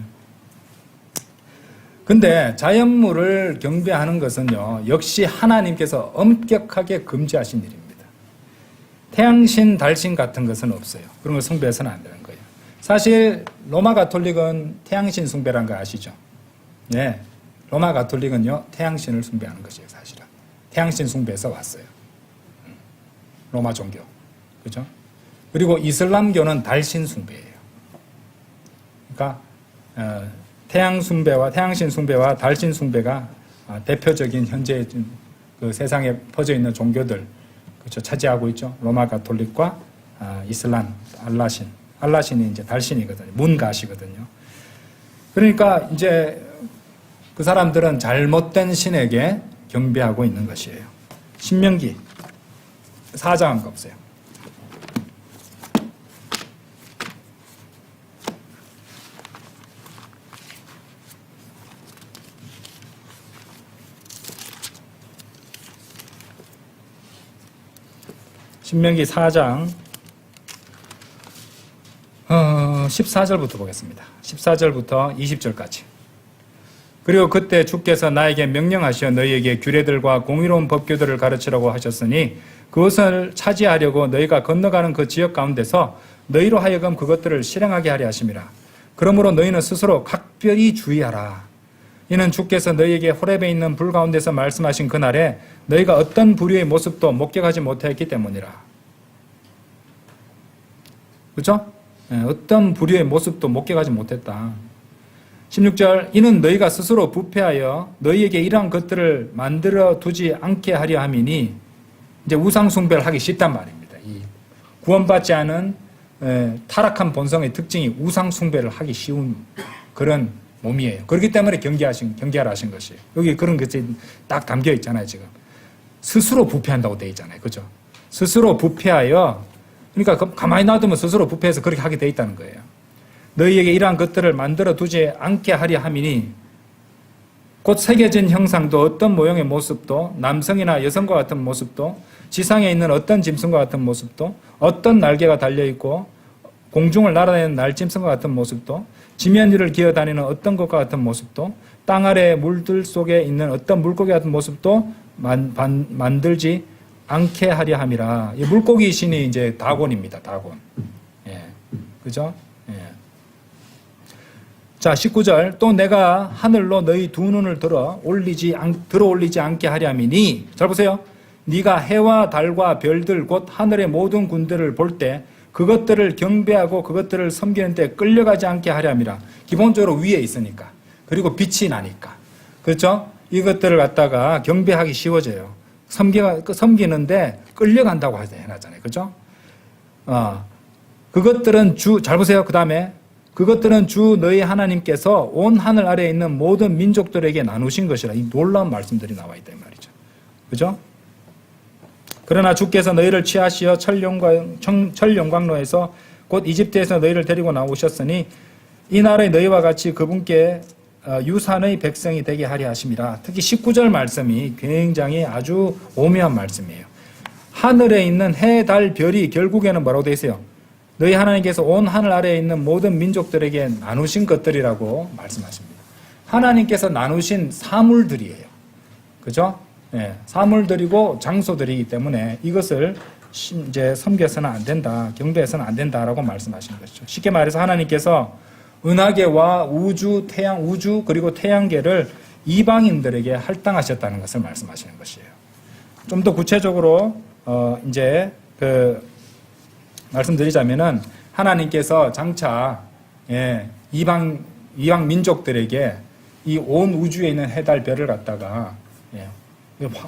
근데 자연물을 경배하는 것은요, 역시 하나님께서 엄격하게 금지하신 일입니다. 태양신, 달신 같은 것은 없어요. 그런 걸 숭배해서는 안 되는 거예요. 사실 로마 가톨릭은 태양신 숭배라는 거 아시죠? 네, 로마 가톨릭은요 태양신을 숭배하는 것이에요. 사실은 태양신 숭배에서 왔어요. 로마 종교, 그죠? 그리고 이슬람교는 달신 숭배예요. 그러니까 태양 숭배와 태양신 숭배와 달신 숭배가 대표적인 현재 그 세상에 퍼져 있는 종교들, 그렇죠, 차지하고 있죠. 로마 가톨릭과 이슬람, 알라신이 이제 달신이거든요. 문가시거든요. 그러니까 이제 그 사람들은 잘못된 신에게 경배하고 있는 것이에요. 신명기 4장 한번 보세요. 신명기 4장 14절부터 보겠습니다. 14절부터 20절까지. 그리고 그때 주께서 나에게 명령하시어 너희에게 규례들과 공의로운 법규들을 가르치라고 하셨으니 그것을 차지하려고 너희가 건너가는 그 지역 가운데서 너희로 하여금 그것들을 실행하게 하려 하심이라. 그러므로 너희는 스스로 각별히 주의하라. 이는 주께서 너희에게 호렙에 있는 불 가운데서 말씀하신 그날에 너희가 어떤 부류의 모습도 목격하지 못하였기 때문이라. 그렇죠? 어떤 부류의 모습도 목격하지 못했다. 16절, 이는 너희가 스스로 부패하여 너희에게 이러한 것들을 만들어 두지 않게 하려 함이니, 이제 우상 숭배를 하기 쉽단 말입니다. 이 구원받지 않은 타락한 본성의 특징이 우상 숭배를 하기 쉬운 그런 몸이에요. 그렇기 때문에 경계하라 하신 것이에요. 여기 그런 것이 딱 담겨 있잖아요, 지금. 스스로 부패한다고 되어 있잖아요. 그죠? 스스로 부패하여, 그러니까 가만히 놔두면 스스로 부패해서 그렇게 하게 되어 있다는 거예요. 너희에게 이러한 것들을 만들어 두지 않게 하려 함이니, 곧 새겨진 형상도 어떤 모형의 모습도 남성이나 여성과 같은 모습도 지상에 있는 어떤 짐승과 같은 모습도 어떤 날개가 달려있고 공중을 날아다니는 날짐승과 같은 모습도 지면 위를 기어다니는 어떤 것과 같은 모습도 땅 아래 물들 속에 있는 어떤 물고기 같은 모습도 만들지 않게 하려 함이라. 이 물고기 신이 이제 다곤입니다. 다곤. 예. 그죠? 예. 자, 19절. 또 내가 하늘로 너희 두 눈을 들어 올리지 않게 하려 함이니. 잘 보세요. 네가 해와 달과 별들 곧 하늘의 모든 군대를 볼 때 그것들을 경배하고 그것들을 섬기는 데 끌려가지 않게 하려 함이라. 기본적으로 위에 있으니까. 그리고 빛이 나니까. 그렇죠? 이것들을 갖다가 경배하기 쉬워져요. 섬기는데 끌려간다고 해놨잖아요. 그죠? 그것들은 잘 보세요. 그 다음에 그것들은 주 너희 하나님께서 온 하늘 아래에 있는 모든 민족들에게 나누신 것이라. 이 놀라운 말씀들이 나와 있다 이 말이죠. 그죠? 그러나 주께서 너희를 취하시어 철영광로에서 곧 이집트에서 너희를 데리고 나오셨으니 이 나라의 너희와 같이 그분께 유산의 백성이 되게 하려 하심이라. 특히 19절 말씀이 굉장히 아주 오묘한 말씀이에요. 하늘에 있는 해, 달, 별이 결국에는 뭐라고 되어 있어요? 너희 하나님께서 온 하늘 아래에 있는 모든 민족들에게 나누신 것들이라고 말씀하십니다. 하나님께서 나누신 사물들이에요. 그죠? 네, 사물들이고 장소들이기 때문에 이것을 이제 섬겨서는 안 된다, 경배해서는 안 된다라고 말씀하시는 것이죠. 쉽게 말해서 하나님께서 은하계와 우주 그리고 태양계를 이방인들에게 할당하셨다는 것을 말씀하시는 것이에요. 좀 더 구체적으로 이제 말씀드리자면은 하나님께서 장차 이방 민족들에게 이 온 우주에 있는 해달 별을 갖다가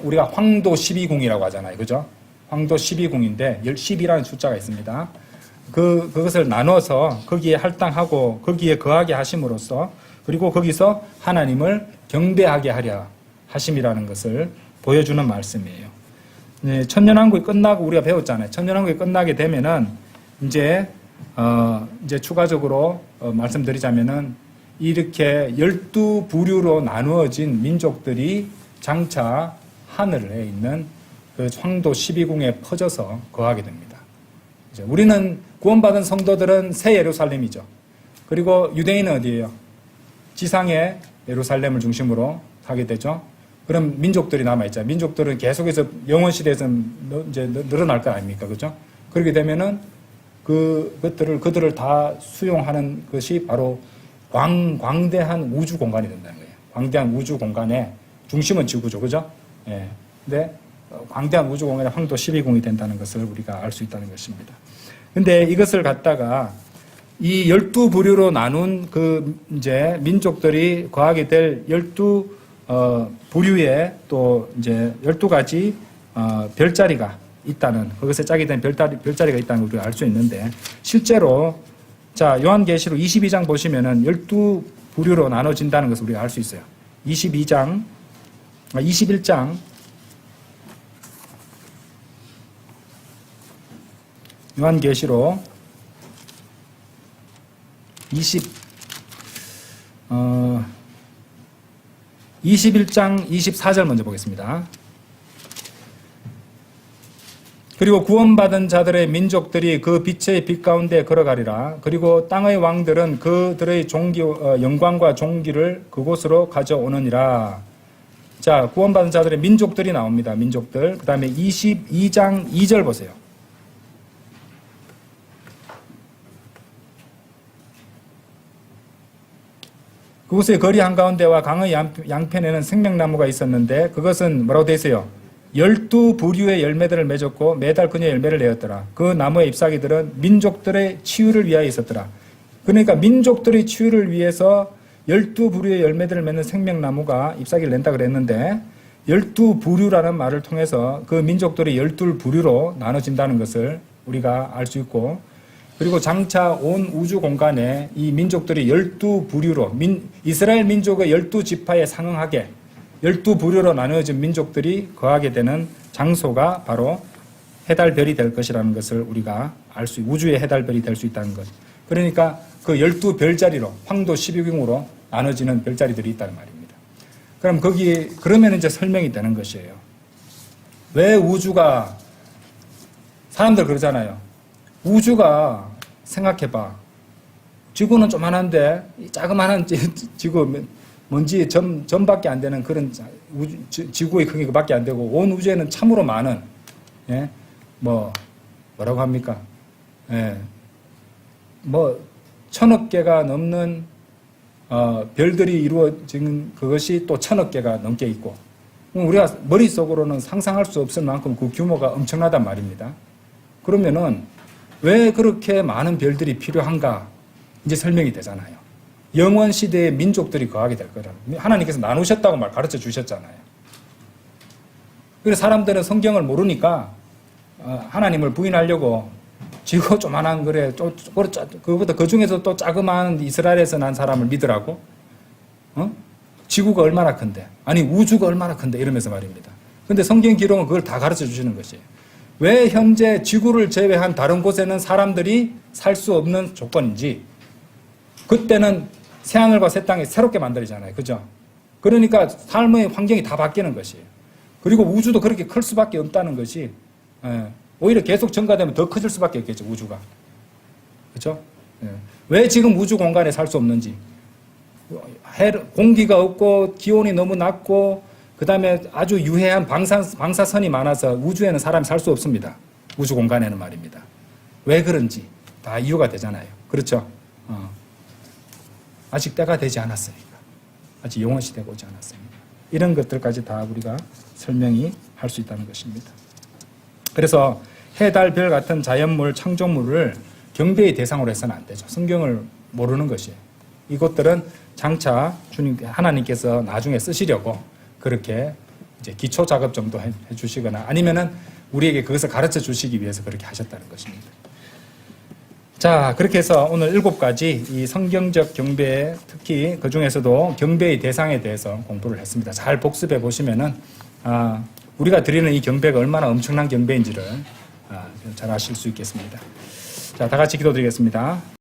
우리가 황도 12궁이라고 하잖아요. 그죠? 황도 12궁인데 10이라는 숫자가 있습니다. 그것을 나눠서 거기에 할당하고 거기에 거하게 하심으로써 그리고 거기서 하나님을 경배하게 하려 하심이라는 것을 보여주는 말씀이에요. 천년왕국이 끝나고 우리가 배웠잖아요. 천년왕국이 끝나게 되면은 이제 추가적으로 말씀드리자면은 이렇게 12부류로 나누어진 민족들이 장차 하늘에 있는 그 황도 12궁에 퍼져서 거하게 됩니다. 이제 우리는 구원받은 성도들은 새 예루살렘이죠. 그리고 유대인은 어디예요? 지상의 예루살렘을 중심으로 하게 되죠. 그럼 민족들이 남아있죠. 민족들은 계속해서 영원시대에서 이제 늘어날 거 아닙니까? 그죠? 그렇게 되면은 그들을 다 수용하는 것이 바로 광대한 우주 공간이 된다는 거예요. 광대한 우주 공간의 중심은 지구죠. 그죠? 예. 근데 광대한 우주 공간의 황도 12궁이 된다는 것을 우리가 알 수 있다는 것입니다. 근데 이것을 갖다가 이 12부류로 나눈 이제 민족들이 거하게 될 12부류에 또 이제 12가지 별자리가 있다는, 그것에 짝이 된 별자리가 있다는 걸 우리가 알 수 있는데, 실제로 자, 요한계시록 22장 보시면은 12부류로 나눠진다는 것을 우리가 알 수 있어요. 21장 요한계시록 21장 24절 먼저 보겠습니다. 그리고 구원받은 자들의 민족들이 그 빛의 빛 가운데 걸어가리라. 그리고 땅의 왕들은 그들의 영광과 종기를 그곳으로 가져오느니라. 자, 구원받은 자들의 민족들이 나옵니다. 민족들. 그 다음에 22장 2절 보세요. 그곳의 거리 한가운데와 강의 양편에는 생명나무가 있었는데 그것은 뭐라고 되어 있어요? 12부류의 열매들을 맺었고 매달 그녀의 열매를 내었더라. 그 나무의 잎사귀들은 민족들의 치유를 위하여 있었더라. 그러니까 민족들의 치유를 위해서 12부류의 열매들을 맺는 생명나무가 잎사귀를 낸다 그랬는데 12부류라는 말을 통해서 그 민족들이 12부류로 나눠진다는 것을 우리가 알 수 있고, 그리고 장차 온 우주 공간에 이 민족들이 12부류로 이스라엘 민족의 12지파에 상응하게 12부류로 나누어진 민족들이 거하게 되는 장소가 바로 해달별이 될 것이라는 것을 우리가 알 수, 우주의 해달별이 될 수 있다는 것. 그러니까 그 12별자리로 황도 12궁으로 나눠지는 별자리들이 있다는 말입니다. 그럼 그러면 이제 설명이 되는 것이에요. 왜 우주가, 사람들 그러잖아요. 우주가, 생각해봐. 지구는 조만한데, 이 자그마한 지구, 먼지 점밖에 안 되는 그런 지구의 크기밖에 안 되고, 온 우주에는 참으로 많은, 예? 뭐라고 합니까? 예. 1000억 개가 넘는, 별들이 이루어진 그것이 또 1000억 개가 넘게 있고, 우리가 머릿속으로는 상상할 수 없을 만큼 그 규모가 엄청나단 말입니다. 그러면은, 왜 그렇게 많은 별들이 필요한가? 이제 설명이 되잖아요. 영원 시대의 민족들이 거하게 될 거라고. 하나님께서 나누셨다고 가르쳐 주셨잖아요. 그래서 사람들은 성경을 모르니까 하나님을 부인하려고 지구 조만한 그거보다 그 중에서 또 자그마한 이스라엘에서 난 사람을 믿으라고? 지구가 얼마나 큰데? 아니 우주가 얼마나 큰데? 이러면서 말입니다. 근데 성경 기록은 그걸 다 가르쳐 주시는 것이에요. 왜 현재 지구를 제외한 다른 곳에는 사람들이 살 수 없는 조건인지, 그때는 새하늘과 새 땅이 새롭게 만들어지잖아요. 그죠? 그러니까 삶의 환경이 다 바뀌는 것이에요. 그리고 우주도 그렇게 클 수밖에 없다는 것이, 오히려 계속 증가되면 더 커질 수밖에 없겠죠, 우주가. 그죠? 왜 지금 우주 공간에 살 수 없는지. 공기가 없고, 기온이 너무 낮고, 그 다음에 아주 유해한 방사선이 많아서 우주에는 사람이 살 수 없습니다. 우주 공간에는 말입니다. 왜 그런지 다 이유가 되잖아요. 그렇죠? 아직 때가 되지 않았으니까. 아직 영원 시대가 오지 않았으니까. 이런 것들까지 다 우리가 설명이 할 수 있다는 것입니다. 그래서 해, 달, 별 같은 자연물, 창조물을 경배의 대상으로 해서는 안 되죠. 성경을 모르는 것이에요. 이것들은 장차 하나님께서 나중에 쓰시려고 그렇게 이제 기초 작업 정도 해 주시거나 아니면은 우리에게 그것을 가르쳐 주시기 위해서 그렇게 하셨다는 것입니다. 자, 그렇게 해서 오늘 7가지 이 성경적 경배, 특히 그 중에서도 경배의 대상에 대해서 공부를 했습니다. 잘 복습해 보시면은, 우리가 드리는 이 경배가 얼마나 엄청난 경배인지를 잘 아실 수 있겠습니다. 자, 다 같이 기도드리겠습니다.